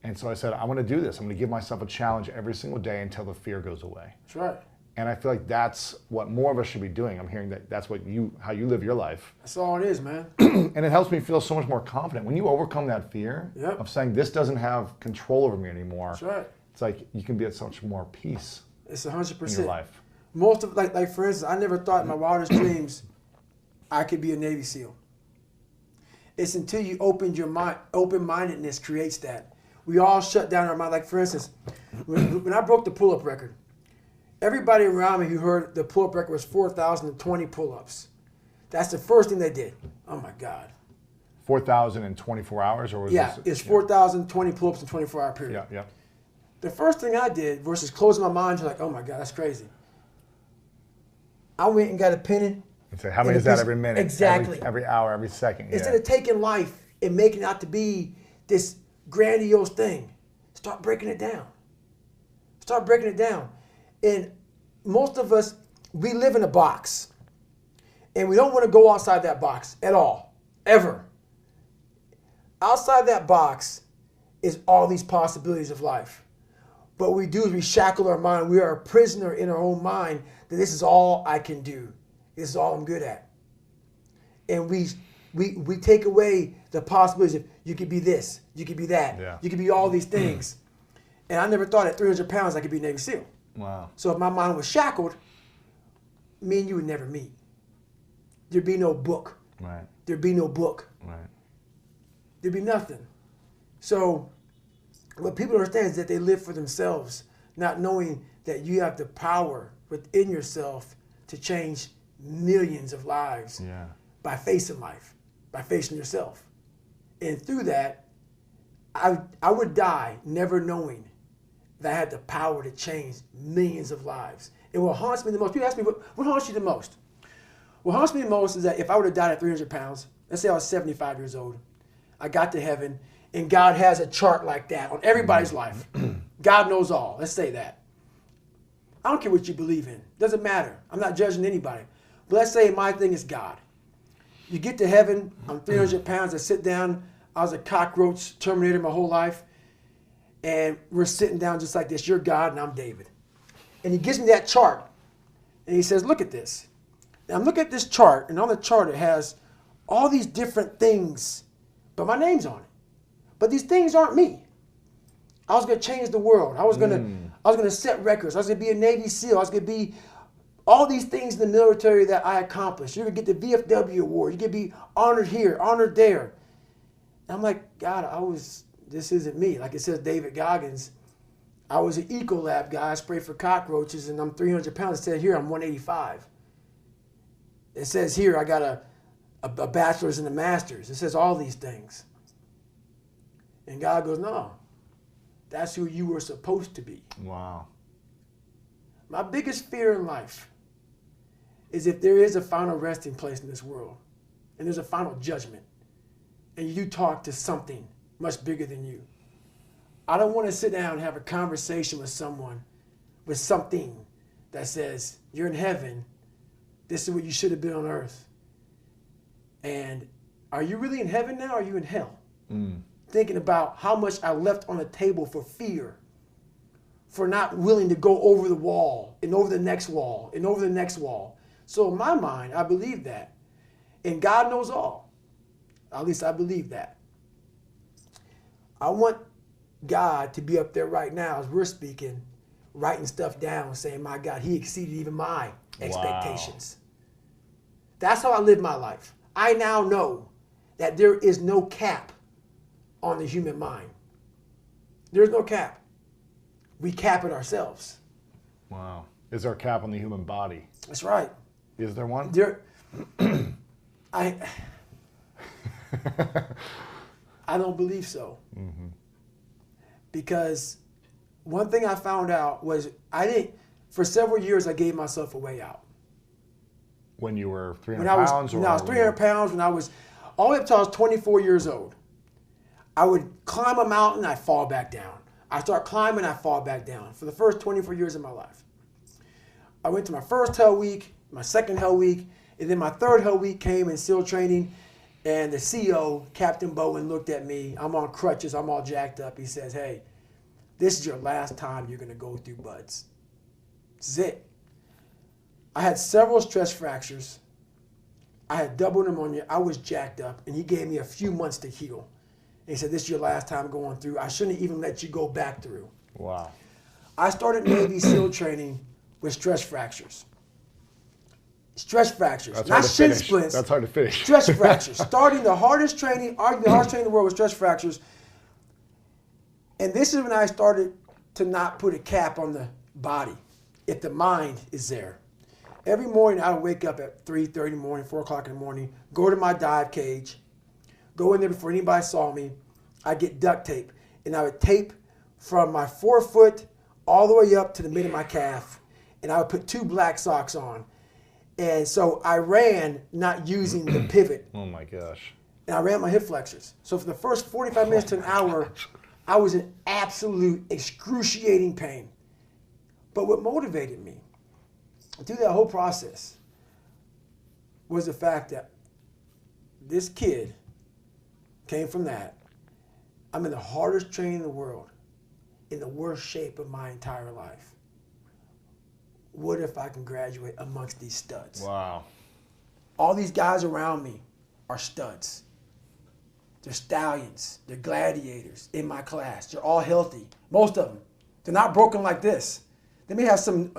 And so I said, I want to do this. I'm going to give myself a challenge every single day until the fear goes away. That's right. And I feel like that's what more of us should be doing. I'm hearing that that's what how you live your life. That's all it is, man. And it helps me feel so much more confident. When you overcome that fear of saying this doesn't have control over me anymore, that's right. It's like you can be at such more peace. It's 100%. In your life. Most of like for instance, I never thought in my wildest dreams I could be a Navy SEAL. It's until you open your mind, open-mindedness creates that. We all shut down our mind. Like for instance, when I broke the pull-up record, everybody around me who heard the pull-up record was 4,020 pull-ups. That's the first thing they did. Oh my God. 4,000 in 24 hours, or was this? It's 4,020 pull-ups in a 24-hour period. Yeah. The first thing I did versus closing my mind to like, oh my God, that's crazy. I went and got a pen and say, how many is that every minute? Exactly. Every hour, every second. Yeah. Instead of taking life and making it out to be this grandiose thing, start breaking it down. Start breaking it down. And most of us, we live in a box. And we don't want to go outside that box at all, ever. Outside that box is all these possibilities of life. But what we do is we shackle our mind. We are a prisoner in our own mind that this is all I can do. This is all I'm good at. And we take away the possibilities of you could be this, you could be that, you could be all these things. And I never thought at 300 pounds I could be a Navy SEAL. Wow. So if my mind was shackled, me and you would never meet. There'd be no book. Right. There'd be no book. Right. There'd be nothing. So what people understand is that they live for themselves, not knowing that you have the power within yourself to change millions of lives by facing life, by facing yourself. And through that, I would die never knowing that I had the power to change millions of lives. And what haunts me the most, people ask me, what haunts you the most? What haunts me the most is that if I would have died at 300 pounds, let's say I was 75 years old, I got to heaven, and God has a chart like that on everybody's life. God knows all. Let's say that. I don't care what you believe in. Doesn't matter. I'm not judging anybody. But let's say my thing is God. You get to heaven, I'm 300 pounds, I sit down, I was a cockroach terminator my whole life, and we're sitting down just like this. You're God and I'm David. And he gives me that chart, and he says, look at this. Now I'm looking at this chart, and on the chart it has all these different things, but my name's on it. But these things aren't me. I was going to change the world. I was going to set records. I was going to be a Navy SEAL. I was going to be all these things in the military that I accomplished. You're going to get the VFW award. You're going to be honored here, honored there. And I'm like, God, this isn't me. Like it says David Goggins, I was an Ecolab guy. I sprayed for cockroaches, and I'm 300 pounds. It said here I'm 185. It says here I got a bachelor's and a master's. It says all these things. And God goes, no, that's who you were supposed to be. Wow. My biggest fear in life is if there is a final resting place in this world, and there's a final judgment, and you talk to something much bigger than you. I don't want to sit down and have a conversation with someone, with something that says, you're in heaven, this is what you should have been on earth. And are you really in heaven now, or are you in hell? Thinking about how much I left on the table for fear, for not willing to go over the wall, and over the next wall, and over the next wall. So in my mind, I believe that. And God knows all. At least I believe that. I want God to be up there right now as we're speaking, writing stuff down, saying, my God, he exceeded even my expectations. That's how I live my life. I now know that there is no cap on the human mind. There's no cap. We cap it ourselves. Wow. Is there a cap on the human body? That's right. Is there one? I don't believe so. Because one thing I found out was for several years I gave myself a way out. When you were 300 pounds? When I was 300 pounds, when I was, all the way up until I was 24 years old. I would climb a mountain, I'd fall back down. I start climbing, I fall back down for the first 24 years of my life. I went to my first Hell Week, my second Hell Week, and then my third Hell Week came in SEAL training, and the CO, Captain Bowen, looked at me. I'm on crutches, I'm all jacked up. He says, hey, this is your last time you're gonna go through buds. This is it. I had several stress fractures. I had double pneumonia, I was jacked up, and he gave me a few months to heal. And he said, this is your last time going through. I shouldn't even let you go back through. Wow. I started Navy SEAL training with stress fractures. Stress fractures, That's not shin splints. That's hard to finish. Stress fractures. Starting the hardest training, arguably the hardest training in the world with stress fractures. And this is when I started to not put a cap on the body if the mind is there. Every morning I would wake up at 3:30 in the morning, 4 o'clock in the morning, go to my dive cage, go in there before anybody saw me. I'd get duct tape, and I would tape from my forefoot all the way up to the mid of my calf, and I would put 2 black socks on. And so I ran not using the pivot. Oh my gosh. And I ran my hip flexors. So for the first 45 minutes to an hour, I was in absolute excruciating pain. But what motivated me through that whole process was the fact that this kid came from that. I'm in the hardest training in the world, in the worst shape of my entire life. What if I can graduate amongst these studs? Wow. All these guys around me are studs. They're stallions. They're gladiators in my class. They're all healthy. Most of them. They're not broken like this. They may have some,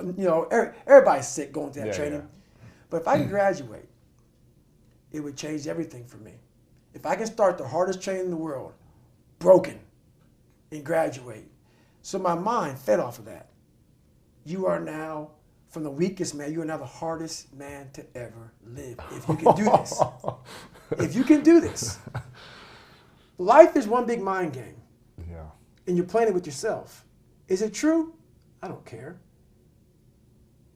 everybody's sick going through that training. Yeah. But if I can graduate, it would change everything for me. If I can start the hardest training in the world, broken, and graduate. So my mind fed off of that. You are now, from the weakest man, you are now the hardest man to ever live. If you can do this. If you can do this. Life is one big mind game. Yeah. And you're playing it with yourself. Is it true? I don't care.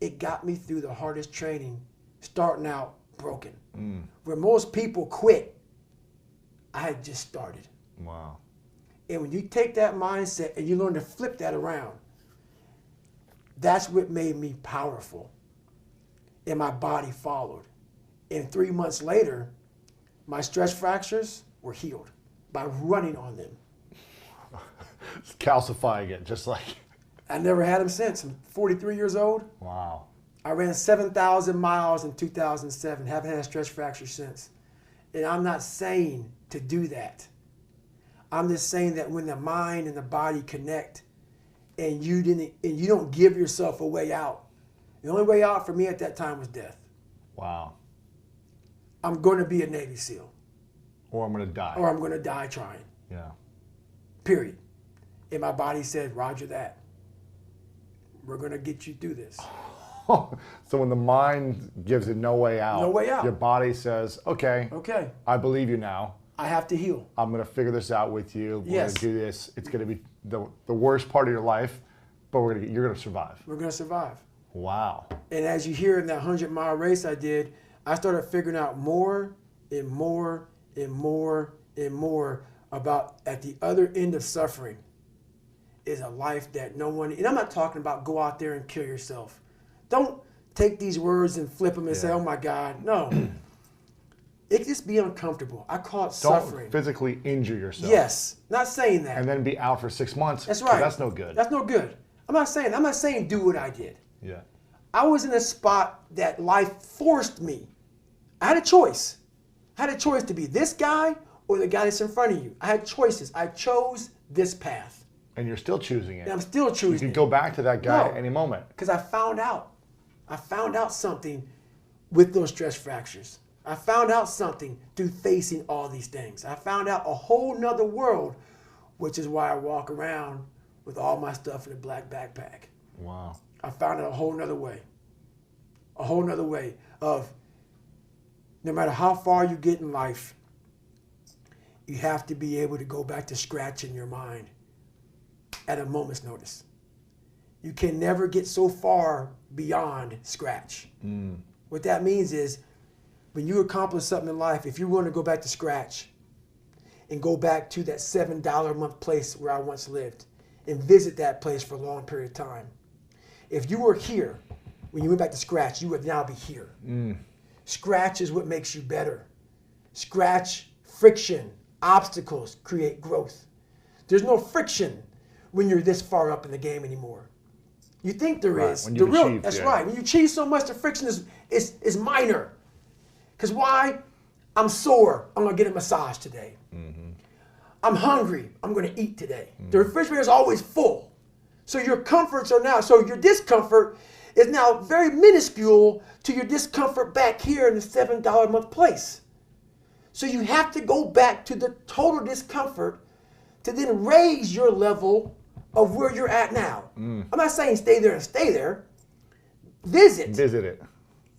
It got me through the hardest training, starting out broken. Where most people quit, I had just started. Wow. And when you take that mindset and you learn to flip that around, that's what made me powerful. And my body followed. And 3 months later, my stress fractures were healed by running on them. Calcifying it, just like. I never had them since. I'm 43 years old. Wow. I ran 7,000 miles in 2007. Haven't had a stress fracture since. And I'm not saying to do that. I'm just saying that when the mind and the body connect, and you don't give yourself a way out. The only way out for me at that time was death. Wow. I'm going to be a Navy SEAL. Or I'm going to die. Or I'm going to die trying. Yeah. Period. And my body said, Roger that. We're going to get you through this. So when the mind gives it no way out, your body says, okay, I believe you now. I have to heal. I'm going to figure this out with you. We're going to do this. It's going to be the worst part of your life, but you're going to survive. We're going to survive. Wow. And as you hear in that 100-mile race I did, I started figuring out more and more and more and more about at the other end of suffering is a life that no one, and I'm not talking about go out there and kill yourself. Don't take these words and flip them and say, oh my God, no. It just be uncomfortable. I call it suffering. Don't physically injure yourself. Yes, not saying that. And then be out for 6 months. That's right. That's no good. That's no good. I'm not saying do what I did. Yeah. I was in a spot that life forced me. I had a choice. I had a choice to be this guy or the guy that's in front of you. I had choices. I chose this path. And you're still choosing it. And I'm still choosing it. You can go back to that guy at any moment. Because I found out something with those stress fractures. I found out something through facing all these things. I found out a whole nother world, which is why I walk around with all my stuff in a black backpack. Wow. I found out a whole nother way. A whole nother way of no matter how far you get in life, you have to be able to go back to scratch in your mind at a moment's notice. You can never get so far beyond scratch. What that means is when you accomplish something in life, if you want to go back to scratch and go back to that $7 a month place where I once lived and visit that place for a long period of time, if you were here when you went back to scratch, you would now be here. Scratch is what makes you better. Scratch, friction, obstacles create growth. There's no friction when you're this far up in the game anymore. You think there is. When you've achieved, that's right. When you achieve so much, the friction is minor. Because why? I'm sore. I'm going to get a massage today. I'm hungry. I'm going to eat today. The refrigerator is always full. So your comforts are now, so your discomfort is now very minuscule to your discomfort back here in the $7 a month place. So you have to go back to the total discomfort to then raise your level of where you're at now. I'm not saying stay there and stay there. Visit it.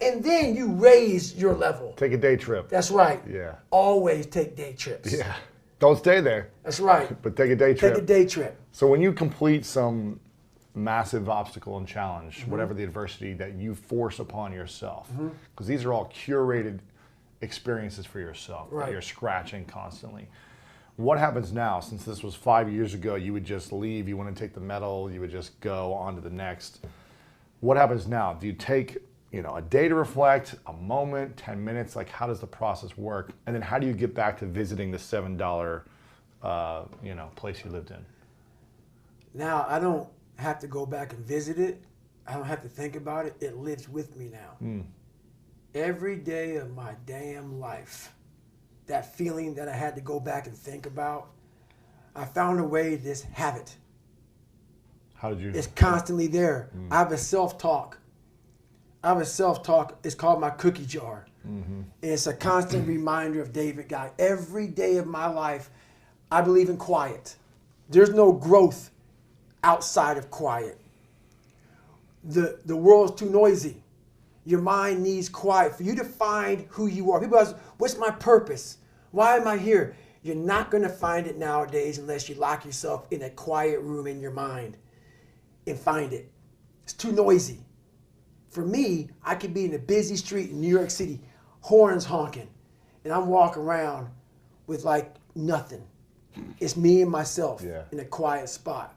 And then you raise your level. Take a day trip. That's right. Yeah. Always take day trips. Yeah. Don't stay there. That's right. But take a day trip. Take a day trip. So when you complete some massive obstacle and challenge, whatever the adversity that you force upon yourself, because these are all curated experiences for yourself that you're scratching constantly. What happens now? Since this was 5 years ago, you would just leave, you wouldn't take the medal, you would just go on to the next. What happens now? Do you take a day to reflect, a moment, 10 minutes? Like, how does the process work? And then how do you get back to visiting the $7 place you lived in? Now, I don't have to go back and visit it. I don't have to think about it. It lives with me now. Every day of my damn life, that feeling that I had to go back and think about, I found a way to just have it. How did you? It's constantly there. I have a self-talk. It's called my cookie jar. And it's a constant reminder of David God. Every day of my life, I believe in quiet. There's no growth outside of quiet. The world's too noisy. Your mind needs quiet for you to find who you are. People ask, what's my purpose? Why am I here? You're not going to find it nowadays unless you lock yourself in a quiet room in your mind and find it. It's too noisy. For me, I could be in a busy street in New York City, horns honking, and I'm walking around with like nothing. It's me and myself in a quiet spot.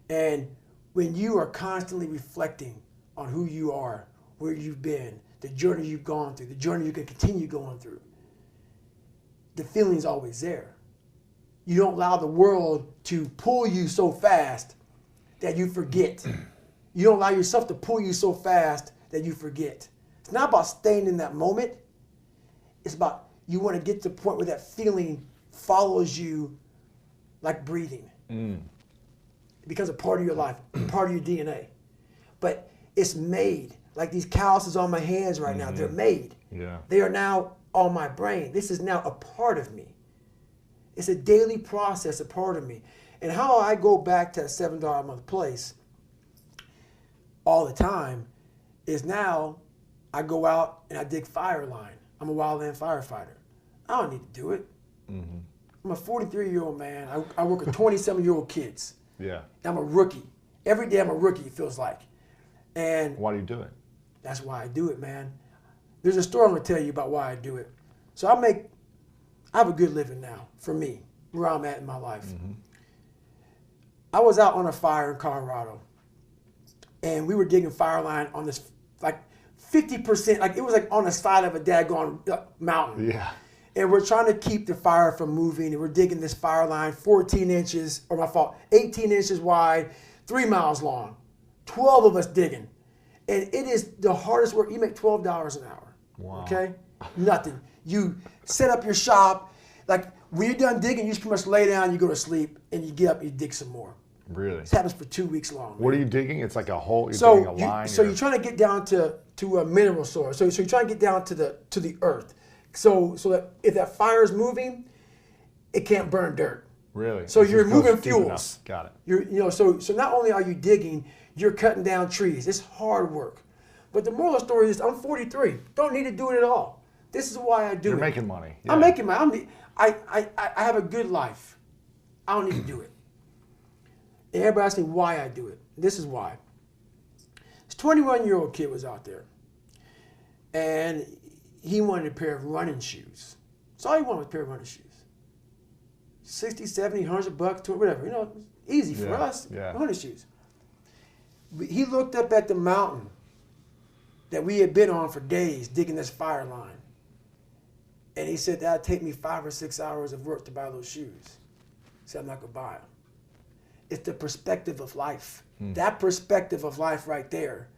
And when you are constantly reflecting on who you are, where you've been, the journey you've gone through, the journey you can continue going through, the feeling's always there. You don't allow the world to pull you so fast that you forget. You don't allow yourself to pull you so fast that you forget. It's not about staying in that moment. It's about you want to get to the point where that feeling follows you like breathing. It becomes a part of your life, part of your DNA. But it's made. Like these calluses on my hands right now, they're made. Yeah. They are now on my brain. This is now a part of me. It's a daily process, a part of me. And how I go back to that $7 a month place all the time is now I go out and I dig fire line. I'm a wildland firefighter. I don't need to do it. I'm a 43-year-old man. I work with 27-year-old kids. Yeah. I'm a rookie. Every day I'm a rookie, it feels like. And why do you do it? That's why I do it, man. There's a story I'm gonna tell you about why I do it. So I have a good living now, for me, where I'm at in my life. I was out on a fire in Colorado, and we were digging fire line on this, like 50%, like it was like on the side of a daggone mountain. Yeah. And we're trying to keep the fire from moving, and we're digging this fire line 14 inches, or my fault, 18 inches wide, 3 miles long. 12 of us digging. And it is the hardest work. You make $12 an hour. Wow. Okay? Nothing. You set up your shop. Like, when you're done digging, you just pretty much lay down, you go to sleep, and you get up and you dig some more. Really? This happens for 2 weeks long. What are you digging? It's like a hole, you're digging a line? You're trying to get down to a mineral source. So you're trying to get down to the earth. So that if that fire is moving, it can't burn dirt. Really? So It you're just goes moving deep fuels. enough. Got it. So not only are you digging, you're cutting down trees. It's hard work. But the moral of the story is I'm 43. Don't need to do it at all. This is why I do it. You're making money. Yeah. I'm making money. I have a good life. I don't need to do it. And everybody asks me why I do it. This is why. This 21-year-old kid was out there. And he wanted a pair of running shoes. That's all he wanted was a pair of running shoes. 60, 70, 100 bucks, 200, whatever. Easy for us. Yeah. Running shoes. He looked up at the mountain that we had been on for days digging this fire line. And he said, that'd take me 5 or 6 hours of work to buy those shoes. He said, I'm not going to buy them. It's the perspective of life. That perspective of life right there,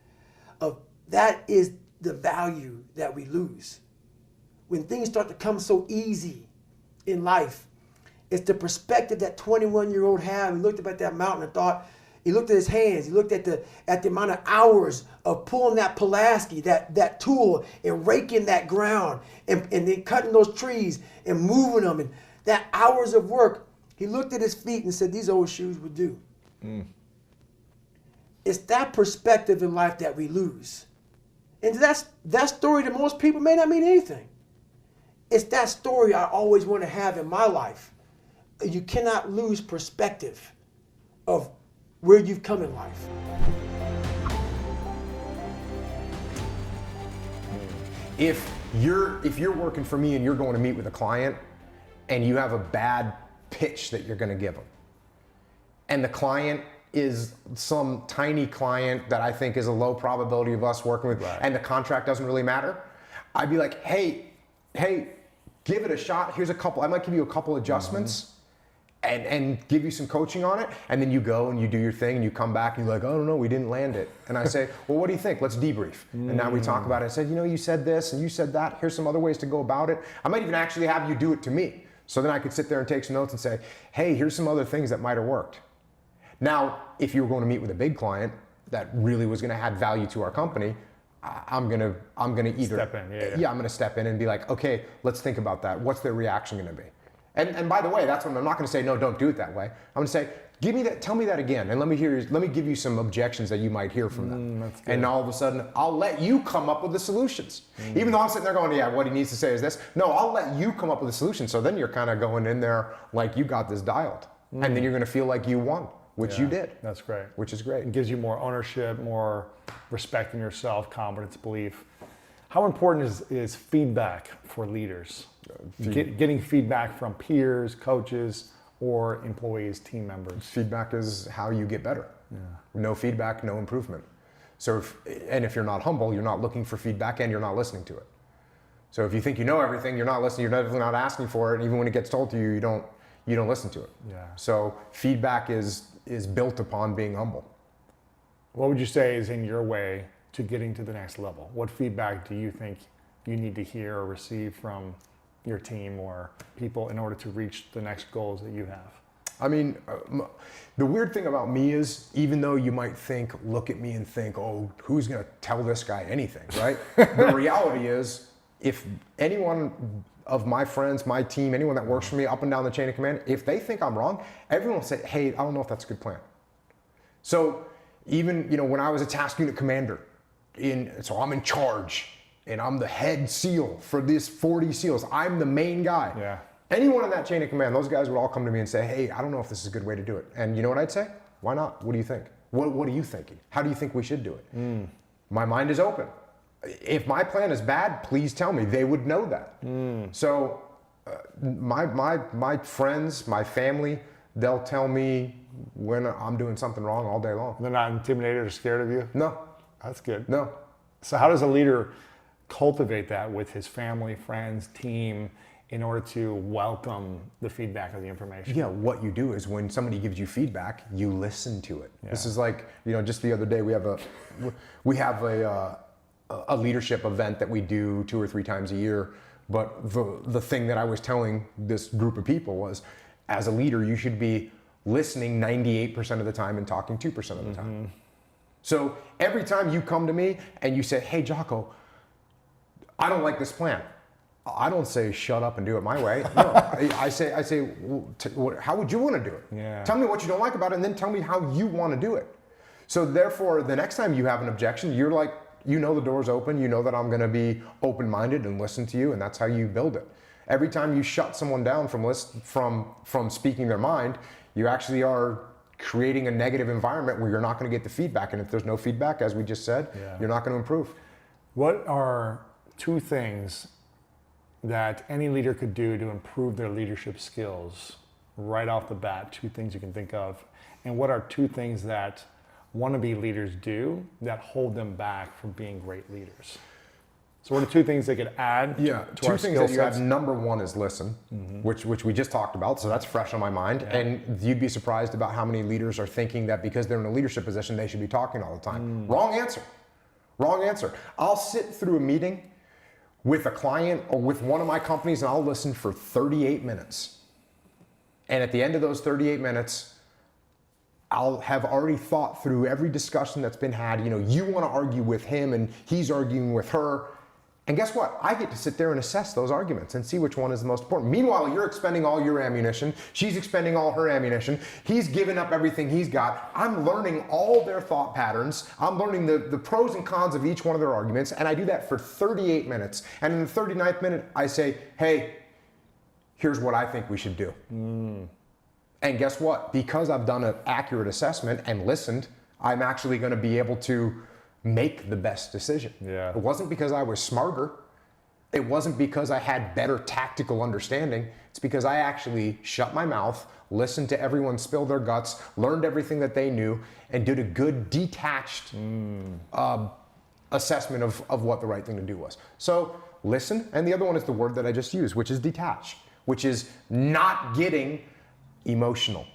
that is the value that we lose. When things start to come so easy in life, it's the perspective that 21-year-old had. He looked up at that mountain and thought, he looked at his hands, he looked at the amount of hours of pulling that Pulaski, that tool, and raking that ground, and then cutting those trees and moving them, and that hours of work. He looked at his feet and said, these old shoes would do. It's that perspective in life that we lose. And that story to most people may not mean anything. It's that story I always want to have in my life. You cannot lose perspective of where you've come in life. If you're working for me and you're going to meet with a client and you have a bad pitch that you're going to give them, and the client is some tiny client that I think is a low probability of us working with, and the contract doesn't really matter, I'd be like, hey, give it a shot. Here's a couple. I might give you a couple adjustments, and give you some coaching on it, and then you go and you do your thing and you come back and you're like, oh no, we didn't land it. And I say, well, what do you think? Let's debrief. And now we talk about it. I said, you said this and you said that. Here's some other ways to go about it. I might even actually have you do it to me. So then I could sit there and take some notes and say, hey, here's some other things that might have worked. Now, if you were going to meet with a big client that really was going to add value to our company, I'm gonna either step in, I'm gonna step in and be like, okay, let's think about that. What's their reaction gonna be? And by the way, that's when I'm not gonna say no, don't do it that way. I'm gonna say, give me that, tell me that again, and let me give you some objections that you might hear from them. That's good. And all of a sudden, I'll let you come up with the solutions. Even though I'm sitting there going, yeah, what he needs to say is this. No, I'll let you come up with the solution. So then you're kind of going in there like you got this dialed, and then you're gonna feel like you won, which you did. That's great. Which is great. It gives you more ownership, more respect in yourself, confidence, belief. How important is feedback for leaders? Getting feedback from peers, coaches, or employees, team members. Feedback is how you get better. Yeah. No feedback, no improvement. So if you're not humble, you're not looking for feedback and you're not listening to it. So if you think you know everything, you're not listening, you're definitely not asking for it, and even when it gets told to you, you don't listen to it. Yeah. So feedback is built upon being humble. What would you say is in your way to getting to the next level? What feedback do you think you need to hear or receive from your team or people in order to reach the next goals that you have? I mean, the weird thing about me is, even though you might look at me and think, oh, who's going to tell this guy anything, right? The reality is, if anyone of my friends, my team, anyone that works for me up and down the chain of command, if they think I'm wrong, everyone will say, hey, I don't know if that's a good plan. So even, when I was a task unit commander, so I'm in charge, and I'm the head SEAL for this 40 SEALs. I'm the main guy. Yeah. Anyone in that chain of command, those guys would all come to me and say, hey, I don't know if this is a good way to do it. And you know what I'd say? Why not? What do you think? What are you thinking? How do you think we should do it? My mind is open. If my plan is bad, please tell me. They would know that. So my friends, my family, they'll tell me when I'm doing something wrong all day long. They're not intimidated or scared of you? No. That's good. No. So how does a leader cultivate that with his family, friends, team, in order to welcome the feedback of the information? Yeah, what you do is when somebody gives you feedback, you listen to it. Yeah. This is like, just the other day we have a leadership event that we do 2 or 3 times a year. But the thing that I was telling this group of people was, as a leader, you should be listening 98% of the time and talking 2% of the time. So every time you come to me and you say, hey, Jocko, I don't like this plan. I don't say shut up and do it my way. No, I say, how would you want to do it? Yeah. Tell me what you don't like about it, and then tell me how you want to do it. So therefore, the next time you have an objection, you're like, the door's open. You know that I'm going to be open-minded and listen to you, and that's how you build it. Every time you shut someone down from speaking their mind, you actually are creating a negative environment where you're not going to get the feedback. And if there's no feedback, as we just said, you're not going to improve. What are 2 things that any leader could do to improve their leadership skills right off the bat? 2 things you can think of. And what are 2 things that wannabe leaders do that hold them back from being great leaders? So what are 2 things they could add to our 2 things that you sets? have. Number 1 is listen, which we just talked about, so that's fresh on my mind. Yeah. And you'd be surprised about how many leaders are thinking that because they're in a leadership position, they should be talking all the time. Wrong answer. Wrong answer. I'll sit through a meeting with a client or with one of my companies and I'll listen for 38 minutes. And at the end of those 38 minutes, I'll have already thought through every discussion that's been had. You want to argue with him and he's arguing with her. And guess what? I get to sit there and assess those arguments and see which one is the most important. Meanwhile, you're expending all your ammunition. She's expending all her ammunition. He's giving up everything he's got. I'm learning all their thought patterns. I'm learning the pros and cons of each one of their arguments. And I do that for 38 minutes. And in the 39th minute, I say, hey, here's what I think we should do. And guess what? Because I've done an accurate assessment and listened, I'm actually going to be able to make the best decision. Yeah. It wasn't because I was smarter. It wasn't because I had better tactical understanding. It's because I actually shut my mouth, listened to everyone spill their guts, learned everything that they knew, and did a good detached assessment of what the right thing to do was. So listen, and the other one is the word that I just used, which is detach, which is not getting emotional.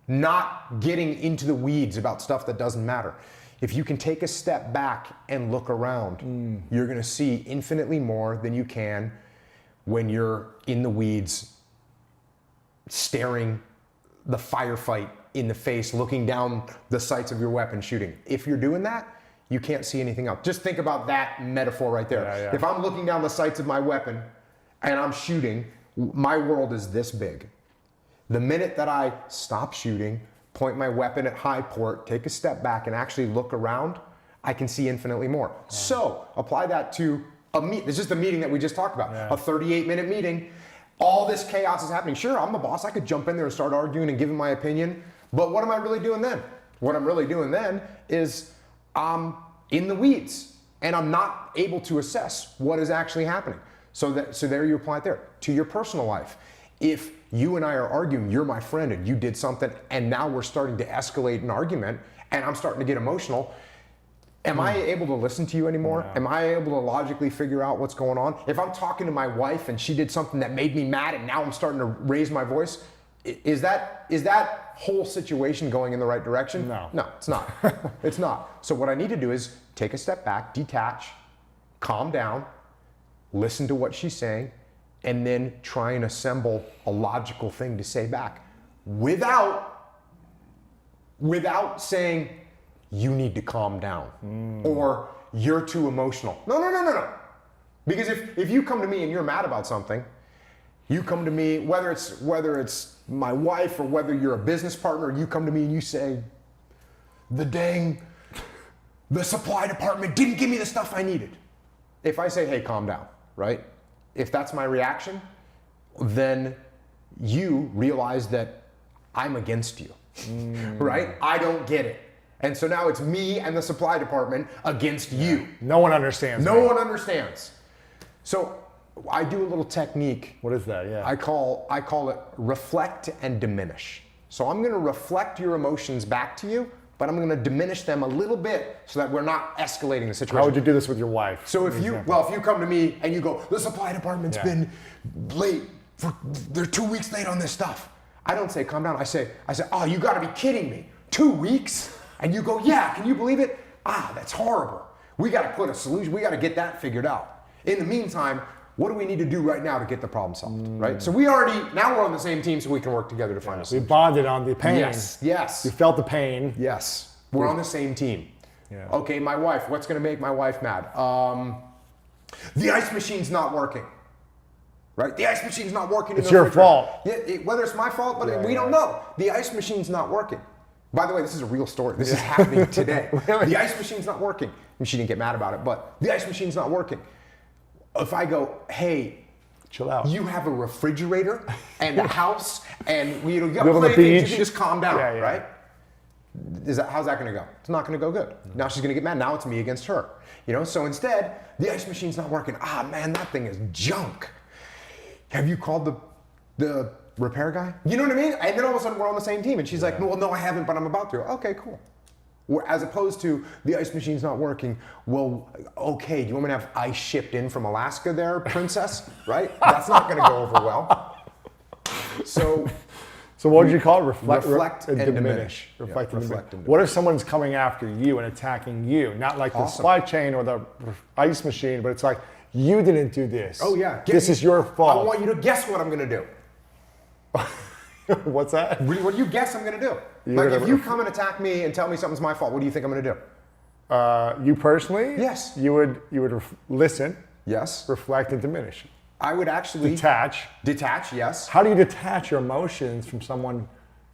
Not getting into the weeds about stuff that doesn't matter. If you can take a step back and look around, you're gonna see infinitely more than you can when you're in the weeds, staring the firefight in the face, looking down the sights of your weapon, shooting. If you're doing that, you can't see anything else. Just think about that metaphor right there. Yeah. If I'm looking down the sights of my weapon and I'm shooting, my world is this big. The minute that I stop shooting, point my weapon at high port, take a step back and actually look around, I can see infinitely more. So apply that to it's just a meeting that we just talked about, a 38-minute meeting. All this chaos is happening. Sure, I'm the boss. I could jump in there and start arguing and giving my opinion. But what am I really doing then? What I'm really doing then is I'm in the weeds and I'm not able to assess what is actually happening. So there you apply it there. To your personal life. If you and I are arguing, you're my friend and you did something and now we're starting to escalate an argument and I'm starting to get emotional, am I able to listen to you anymore? No. Am I able to logically figure out what's going on? If I'm talking to my wife and she did something that made me mad and now I'm starting to raise my voice, is that whole situation going in the right direction? No, it's not. It's not. So what I need to do is take a step back, detach, calm down, listen to what she's saying, and then try and assemble a logical thing to say back without saying, you need to calm down or you're too emotional. No. Because if you come to me and you're mad about something, you come to me, whether it's my wife or whether you're a business partner, you come to me and you say, the supply department didn't give me the stuff I needed. If I say, hey, calm down, right? If that's my reaction, then you realize that I'm against you, right? I don't get it. And so now it's me and the supply department against you. No one understands. No one understands. So I do a little technique. What is that? Yeah. I call it reflect and diminish. So I'm going to reflect your emotions back to you, but I'm going to diminish them a little bit so that we're not escalating the situation. How would you do this with your wife? So if you come to me and you go, the supply department's been late, they're 2 weeks late on this stuff. I don't say calm down. I say, oh, you got to be kidding me. 2 weeks? And you go, yeah, can you believe it? That's horrible. We got to put a solution. We got to get that figured out. In the meantime, what do we need to do right now to get the problem solved, right? So now we're on the same team so we can work together to find a solution. We bonded on the pain. Yes. You felt the pain. Yes. We're on the same team. Yeah. Okay, my wife, what's going to make my wife mad? The ice machine's not working. Right? The ice machine's not working. It's your fault. Yeah, whether it's my fault, but we don't know. The ice machine's not working. By the way, this is a real story. This is happening today. Really? The ice machine's not working. And she didn't get mad about it, but the ice machine's not working. If I go, hey, chill out. You have a refrigerator and a house, and you got Live on the plenty of things. You beach. can just calm down, Yeah. right? How's that going to go? It's not going to go good. Now she's going to get mad. Now it's me against her. So instead, the ice machine's not working. Man, that thing is junk. Have you called the repair guy? You know what I mean? And then all of a sudden we're on the same team, and she's like, well, no, I haven't, but I'm about to. Okay, cool. As opposed to the ice machine's not working. Well, okay, do you want me to have ice shipped in from Alaska there, princess? Right? That's not going to go over well. So what did you call it? Reflect and diminish. Reflect and diminish. diminish. What if someone's coming after you and attacking you? Not like the supply chain or the ice machine, but it's like, you didn't do this. Oh, yeah. This is your fault. I want you to guess what I'm going to do. What's that? What do you guess I'm going to do? If you come and attack me and tell me something's my fault, what do you think I'm going to do? You personally? Yes. You would listen. Yes. Reflect and diminish. I would actually detach. Detach, yes. How do you detach your emotions from someone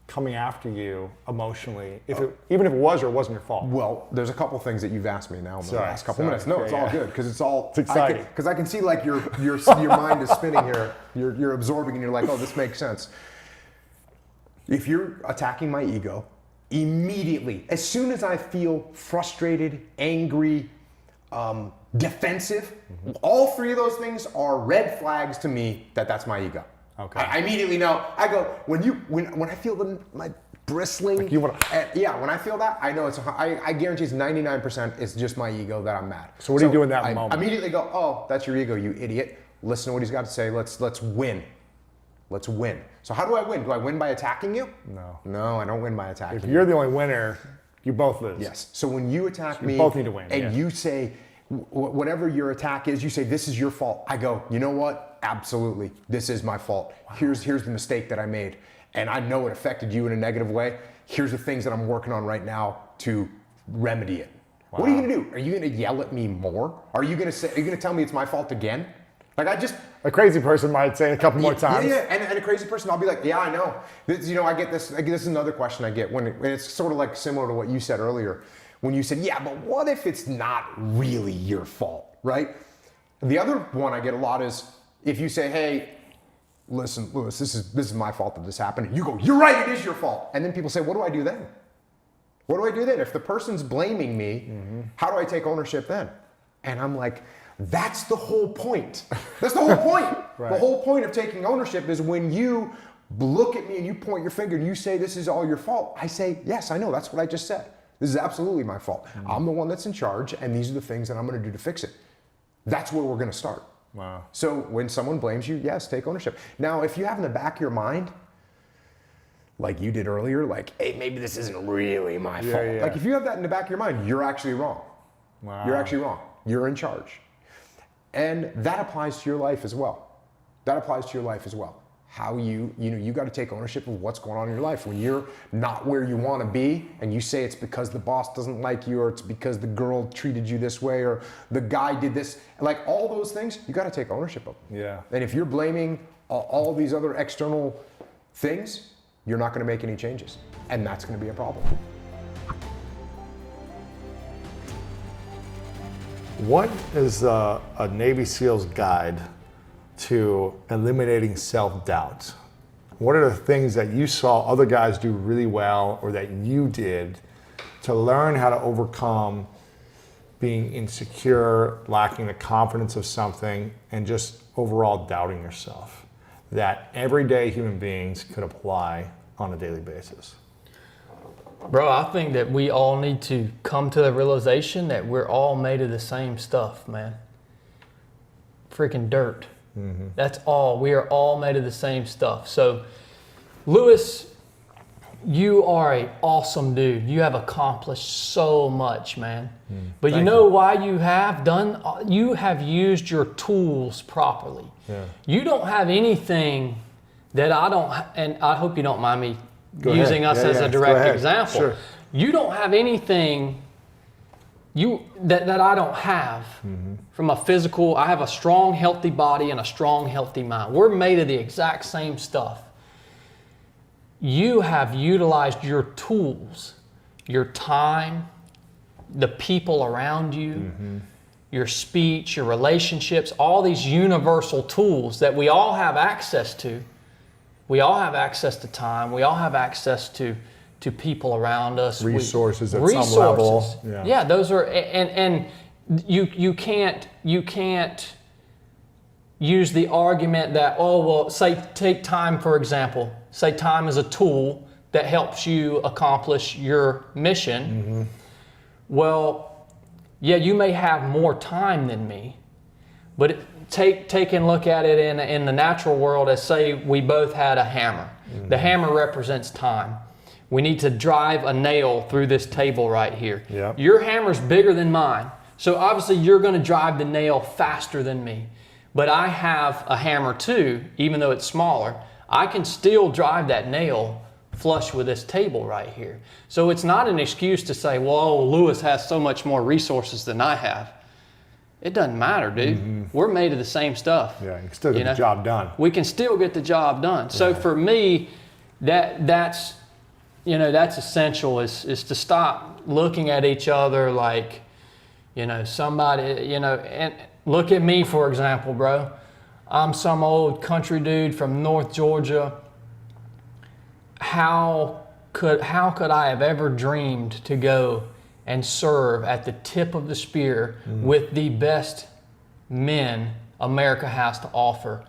coming after you emotionally, even if it was or wasn't your fault? Well, there's a couple things that you've asked me now in the last couple minutes. No, it's all good because it's exciting. Because I can see like your mind is spinning here. You're absorbing and you're like, oh, this makes sense. If you're attacking my ego, immediately, as soon as I feel frustrated, angry, defensive, all three of those things are red flags to me that's my ego. Okay. I immediately know. I go when I feel my bristling. Like when I feel that, I know I guarantee it's 99%. It's just my ego that I'm mad. So what do you do in that moment? I immediately go, oh, that's your ego, you idiot. Listen to what he's got to say. Let's win. Let's win. So how do I win? Do I win by attacking you? No. No, I don't win by attacking you. If you're the only winner, you both lose. Yes. So when you attack me, both need to win, and you say, whatever your attack is, you say, this is your fault. I go, you know what? Absolutely. This is my fault. Wow. Here's the mistake that I made. And I know it affected you in a negative way. Here's the things that I'm working on right now to remedy it. Wow. What are you going to do? Are you going to yell at me more? Are you going to tell me it's my fault again? Like a crazy person might say a couple more times. Yeah, and a crazy person, I'll be like, yeah, I know. This, I get this. This is another question I get when it's sort of like similar to what you said earlier, when you said, yeah, but what if it's not really your fault, right? The other one I get a lot is if you say, hey, listen, Lewis, this is my fault that this happened. And you go, you're right, it is your fault. And then people say, what do I do then? What do I do then? If the person's blaming me, how do I take ownership then? And I'm like, that's the whole point. That's the whole point. Right. The whole point of taking ownership is when you look at me and you point your finger and you say this is all your fault. I say, yes, I know, that's what I just said. This is absolutely my fault. I'm the one that's in charge and these are the things that I'm gonna do to fix it. That's where we're gonna start. Wow. So when someone blames you, yes, take ownership. Now, if you have in the back of your mind, like you did earlier, like, hey, maybe this isn't really my fault. Yeah. Like if you have that in the back of your mind, you're actually wrong. Wow. You're actually wrong. You're in charge. And that applies to your life as well. That applies to your life as well. How you got to take ownership of what's going on in your life. When you're not where you want to be and you say it's because the boss doesn't like you or it's because the girl treated you this way or the guy did this, like all those things, you got to take ownership of them. Yeah. And if you're blaming all these other external things, you're not going to make any changes. And that's going to be a problem. What is a Navy SEAL's guide to eliminating self-doubt? What are the things that you saw other guys do really well or that you did to learn how to overcome being insecure, lacking the confidence of something, and just overall doubting yourself that everyday human beings could apply on a daily basis? Bro, I think that we all need to come to the realization that we're all made of the same stuff, man. Freaking dirt. Mm-hmm. That's all. We are all made of the same stuff. So, Lewis, you are an awesome dude. You have accomplished so much, man. But you know why you have done? You have used your tools properly. Yeah. You don't have anything that I don't, and I hope you don't mind me using us as a direct example. Sure. You don't have anything that I don't have from a physical. I have a strong, healthy body and a strong, healthy mind. We're made of the exact same stuff. You have utilized your tools, your time, the people around you, your speech, your relationships, all these universal tools that we all have access to. We all have access to time. We all have access to people around us. Resources at some level. Yeah, those are, and you can't use the argument that, oh, well, say take time, for example. Say time is a tool that helps you accomplish your mission. Well, yeah, you may have more time than me, but take and look at it in the natural world as, say, we both had a hammer. The hammer represents time. We need to drive a nail through this table right here. Yep. Your hammer's bigger than mine, so obviously you're going to drive the nail faster than me. But I have a hammer too, even though it's smaller. I can still drive that nail flush with this table right here. So it's not an excuse to say, well, Lewis has so much more resources than I have. It doesn't matter, dude. We're made of the same stuff. Yeah, you can still get the job done. We can still get the job done. So for me, that's essential is to stop looking at each other like, somebody, and look at me, for example, bro. I'm some old country dude from North Georgia. How could I have ever dreamed to go and serve at the tip of the spear with the best men America has to offer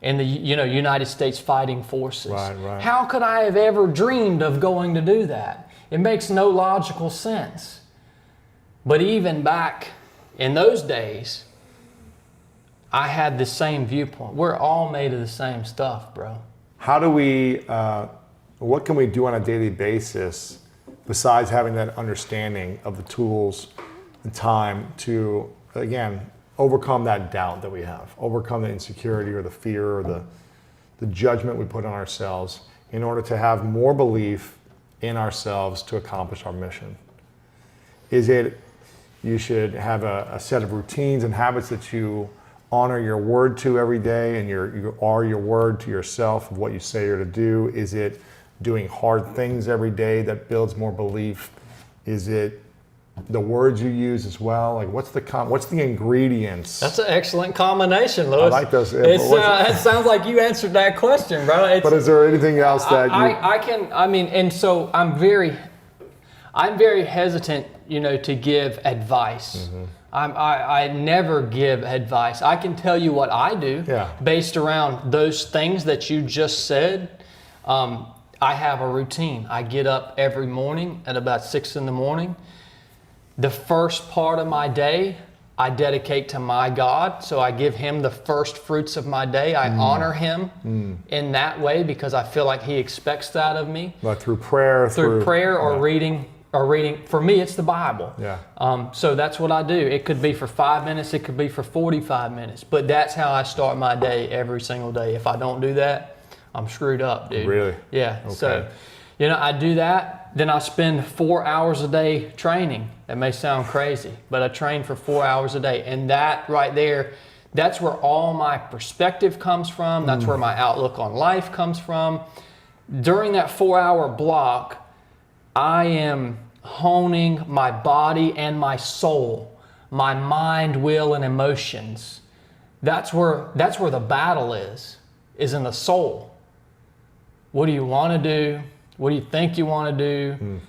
in the United States Fighting Forces? Right. How could I have ever dreamed of going to do that? It makes no logical sense. But even back in those days, I had the same viewpoint. We're all made of the same stuff, bro. how do we, what can we do on a daily basis besides having that understanding of the tools and time to, again, overcome that doubt that we have, overcome the insecurity or the fear or the judgment we put on ourselves in order to have more belief in ourselves to accomplish our mission? Is it you should have a set of routines and habits that you honor your word to every day, and you are your word to yourself of what you say you're to do? Is it doing hard things every day that builds more belief? Is it the words you use as well? Like, what's the ingredients? That's an excellent combination, Louis. I like those. It sounds like you answered that question, bro. But is there anything else that so I'm very hesitant, to give advice. I never give advice. I can tell you what I do based around those things that you just said. I have a routine. I get up every morning at about 6 in the morning. The first part of my day, I dedicate to my God. So I give him the first fruits of my day. I honor him in that way because I feel like he expects that of me. But through prayer? Through prayer or reading. For me, it's the Bible. So that's what I do. It could be for 5 minutes. It could be for 45 minutes. But that's how I start my day every single day. If I don't do that, I'm screwed up, dude. Really? Yeah. Okay. So, I do that. Then I spend 4 hours a day training. It may sound crazy, but I train for 4 hours a day. And that right there, that's where all my perspective comes from. That's where my outlook on life comes from. During that 4-hour block, I am honing my body and my soul, my mind, will, and emotions. That's where the battle is in the soul. What do you want to do? What do you think you want to do?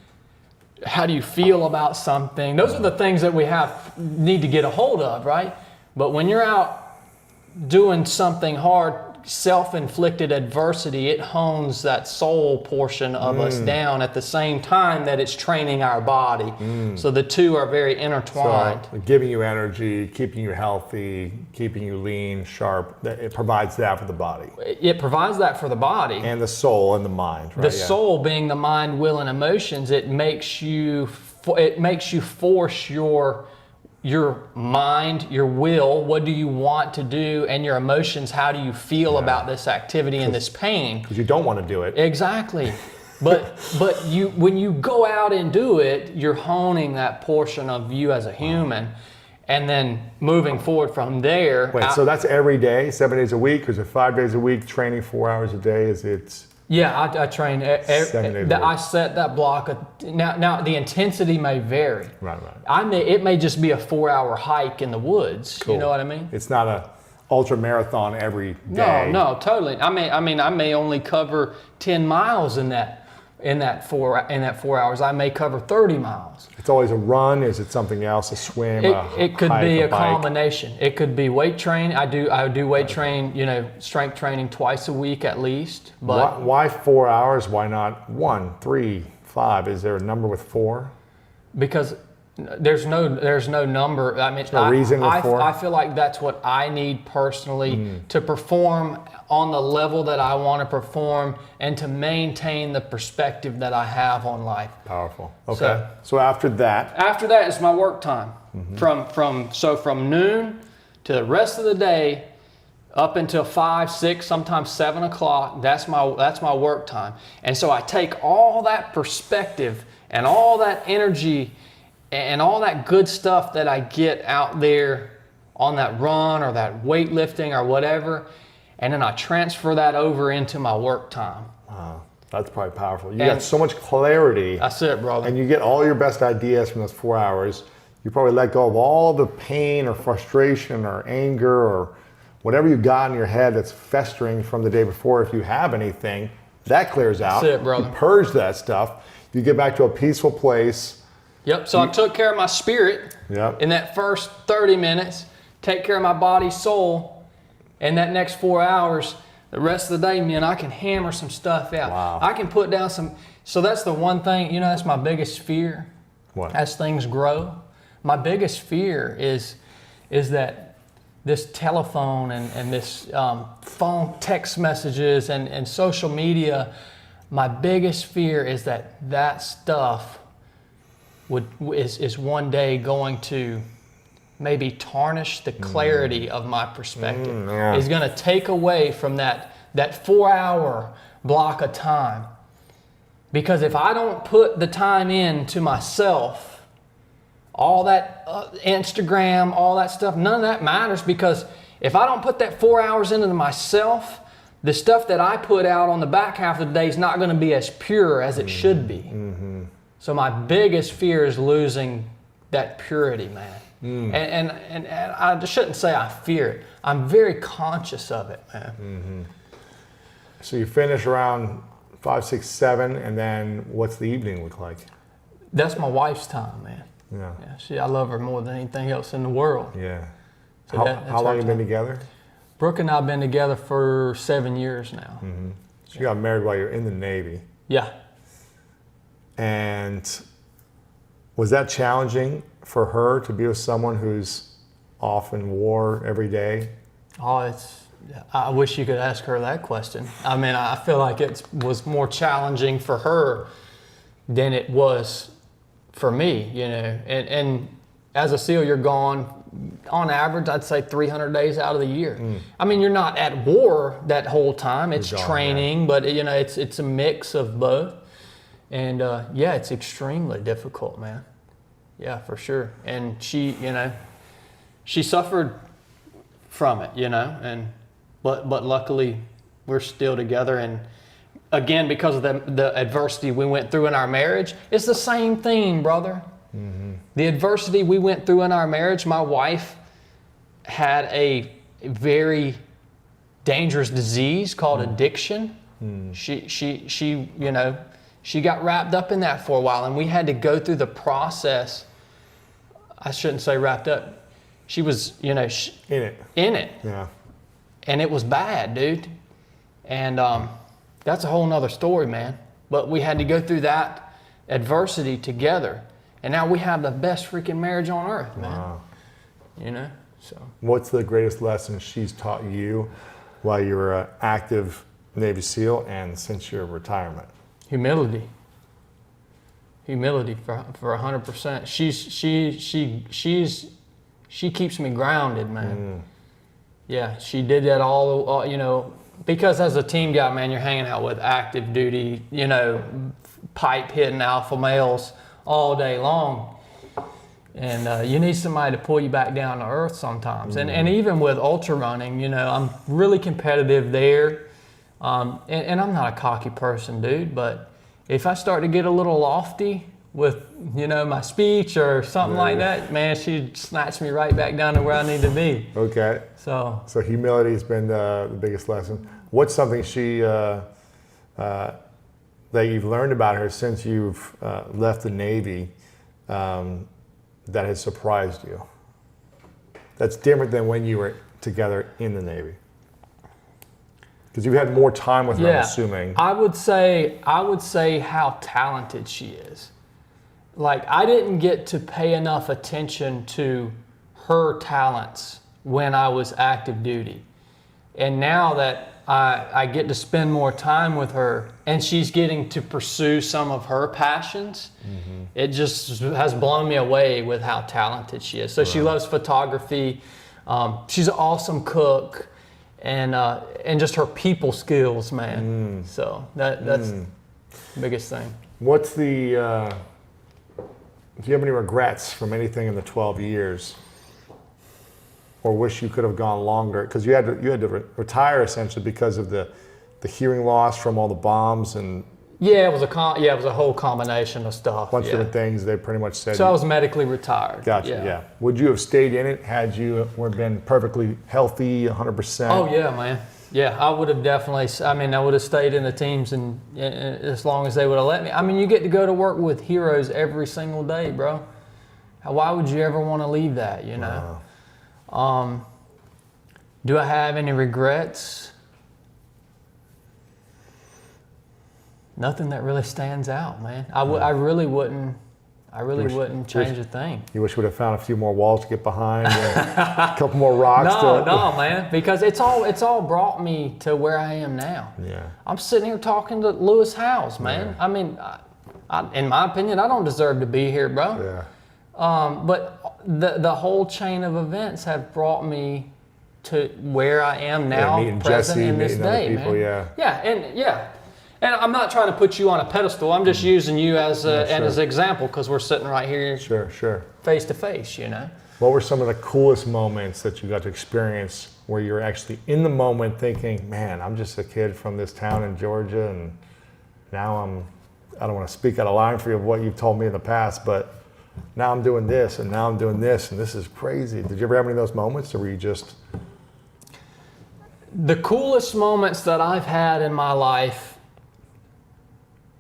How do you feel about something? Those are the things that we need to get a hold of, right? But when you're out doing something hard, self-inflicted adversity, it hones that soul portion of us down at the same time that it's training our body. So the two are very intertwined. So giving you energy, keeping you healthy, keeping you lean, sharp, it provides that for the body. It provides that for the body. And the soul and the mind, right? The soul being the mind, will, and emotions, it makes you force your mind, your will, what do you want to do, and your emotions, how do you feel about this activity and this pain? Because you don't want to do it. Exactly. But when you go out and do it, you're honing that portion of you as a human, and then moving forward from there. Wait, so that's every day, 7 days a week, or is it 5 days a week, training 4 hours a day? Yeah, I train. 7 days a week. I set that block. Now the intensity may vary. Right. It may just be a 4-hour hike in the woods. Cool. You know what I mean? It's not a ultra marathon every day. No, totally. I may only cover 10 miles in that 4 hours. I may cover 30 miles. It's always a run. Is it something else? A swim? It could hike, be a bike? combination. It could be weight training. I do weight train. Strength training twice a week at least. But why 4 hours? Why not 1, 3, 5? Is there a number with 4? Because there's no number. I mean, There's no reason with 4? I feel like that's what I need personally to perform on the level that I want to perform and to maintain the perspective that I have on life. Powerful. Okay. So after that? After that is my work time. From noon to the rest of the day up until 5, 6, sometimes 7 o'clock. That's my work time. And so I take all that perspective and all that energy and all that good stuff that I get out there on that run or that weightlifting or whatever, and then I transfer that over into my work time. Wow, that's probably powerful. You got so much clarity. That's it, brother. And you get all your best ideas from those 4 hours. You probably let go of all the pain or frustration or anger or whatever you got in your head that's festering from the day before. If you have anything, that clears out. That's it, brother. You purge that stuff. You get back to a peaceful place. Yep, so I took care of my spirit in that first 30 minutes, take care of my body, soul, and that next 4 hours, the rest of the day, man, I can hammer some stuff out. Wow. I can put down some, so that's the one thing, that's my biggest fear. What? As things grow. My biggest fear is that this telephone and this phone text messages and social media, my biggest fear is that stuff is one day going to maybe tarnish the clarity of my perspective. Is going to take away from that 4-hour block of time. Because if I don't put the time in to myself, all that Instagram, all that stuff, none of that matters, because if I don't put that 4 hours into myself, the stuff that I put out on the back half of the day is not going to be as pure as it should be. So my biggest fear is losing that purity, man. And I just shouldn't say I fear it. I'm very conscious of it, man. So you finish around 5, 6, 7, and then what's the evening look like? That's my wife's time, man. Yeah. I love her more than anything else in the world. Yeah. So how long have you been together? Brooke and I have been together for 7 years now. So you got married while you're in the Navy. Yeah. And was that challenging for her to be with someone who's off in war every day? Oh, I wish you could ask her that question. I mean, I feel like it was more challenging for her than it was for me, you know. And as a SEAL, you're gone, on average, I'd say 300 days out of the year. I mean, you're not at war that whole time. It's training, but you know, it's a mix of both. And yeah, it's extremely difficult, man. Yeah, for sure. And she suffered from it, you know, but luckily we're still together. And again, because of the adversity we went through in our marriage, it's the same thing, brother. The adversity we went through in our marriage, my wife had a very dangerous disease called addiction. She you know, she got wrapped up in that for a while, and we had to go through the process. I shouldn't say wrapped up. She was, you know, in it. Yeah. And it was bad, dude. And that's a whole nother story, man. But we had to go through that adversity together. And now we have the best freaking marriage on earth, man. Wow. You know, so. What's the greatest lesson she's taught you while you were an active Navy SEAL and since your retirement? Humility. Humility for 100%. She keeps me grounded, man. Yeah, she did that all, you know, because as a team guy, man, you're hanging out with active duty, you know, pipe hitting alpha males all day long. And you need somebody to pull you back down to earth sometimes. And even with ultra running, you know, I'm really competitive there. And I'm not a cocky person, dude, but if I start to get a little lofty with, you know, my speech or something like that, man, she'd snatch me right back down to where I need to be. Okay. So humility has been the biggest lesson. What's something she that you've learned about her since you've left the Navy that has surprised you? That's different than when you were together in the Navy. Because you've had more time with her, I'm assuming. I would say how talented she is. Like, I didn't get to pay enough attention to her talents when I was active duty. And now that I get to spend more time with her and she's getting to pursue some of her passions, it just has blown me away with how talented she is. So she loves photography. She's an awesome cook. And just her people skills, man. So that's the biggest thing. What's the? Do you have any regrets from anything in the 12 years, or wish you could have gone longer? Because you had to retire essentially because of the hearing loss from all the bombs and. Yeah, it was a whole combination of stuff. Bunch of different things. They pretty much said. So I was medically retired. Gotcha. Yeah. Would you have stayed in it had you been perfectly healthy, 100%? Oh yeah, man. Yeah, I would have definitely. I mean, I would have stayed in the teams and as long as they would have let me. I mean, you get to go to work with heroes every single day, bro. Why would you ever want to leave that? You know. Wow. Do I have any regrets? Nothing that really stands out, man. I really wouldn't I really wouldn't change a thing. You wish we'd have found a few more walls to get behind, and a couple more rocks. No, man, because it's all brought me to where I am now. Yeah. I'm sitting here talking to Lewis Howes, man. Yeah. I mean, in my opinion, I don't deserve to be here, bro. Yeah. But the whole chain of events have brought me to where I am now, meeting present Jesse, in this meeting other day, people, man. yeah. And I'm not trying to put you on a pedestal. I'm just using you as sure. as an example because we're sitting right here, Sure. face to face. You know. What were some of the coolest moments that you got to experience where you're actually in the moment thinking, man, I'm just a kid from this town in Georgia, and now I don't want to speak out of line for you of what you've told me in the past, but now I'm doing this, and now I'm doing this, and this is crazy. Did you ever have any of those moments, or were you just... The coolest moments that I've had in my life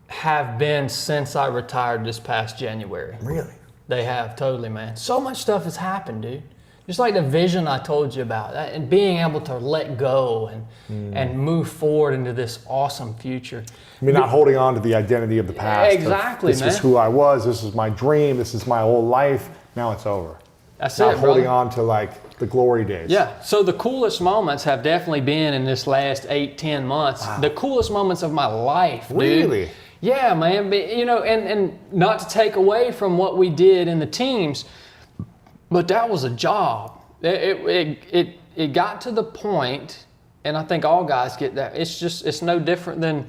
have been since I retired this past January. Really? They have, totally, man. So much stuff has happened, dude. Just like the vision I told you about, and being able to let go and move forward into this awesome future. I mean, not holding on to the identity of the past. Exactly, this man. is who I was, this is my dream, this is my whole life, now it's over. That's not it, holding brother. on to like the glory days. Yeah, so the coolest moments have definitely been in this last 8-10 months. Wow. The coolest moments of my life, dude. Really? Yeah, man. You know, and not to take away from what we did in the teams, but that was a job. It got to the point, and I think all guys get that. It's no different than,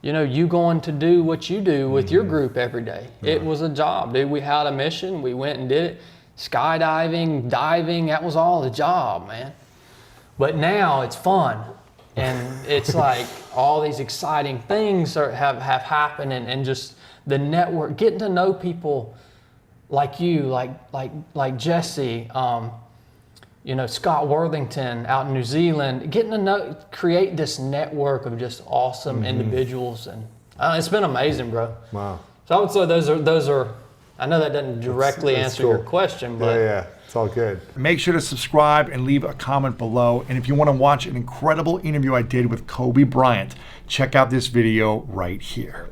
you know, you going to do what you do with your group every day. Yeah. It was a job, dude. We had a mission. We went and did it. Skydiving, diving, that was all the job, man. But now it's fun. And it's like all these exciting things have happened, and just the network, getting to know people like you, like Jesse, you know, Scott Worthington out in New Zealand, getting to create this network of just awesome individuals, and it's been amazing, bro. Wow. So I would say those are. I know that doesn't directly answer your question, but yeah, it's all good. Make sure to subscribe and leave a comment below. And if you want to watch an incredible interview I did with Kobe Bryant, check out this video right here.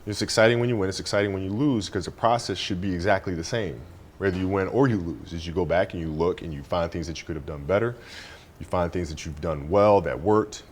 It's exciting when you win, it's exciting when you lose, because the process should be exactly the same, whether you win or you lose. As you go back and you look and you find things that you could have done better, you find things that you've done well that worked.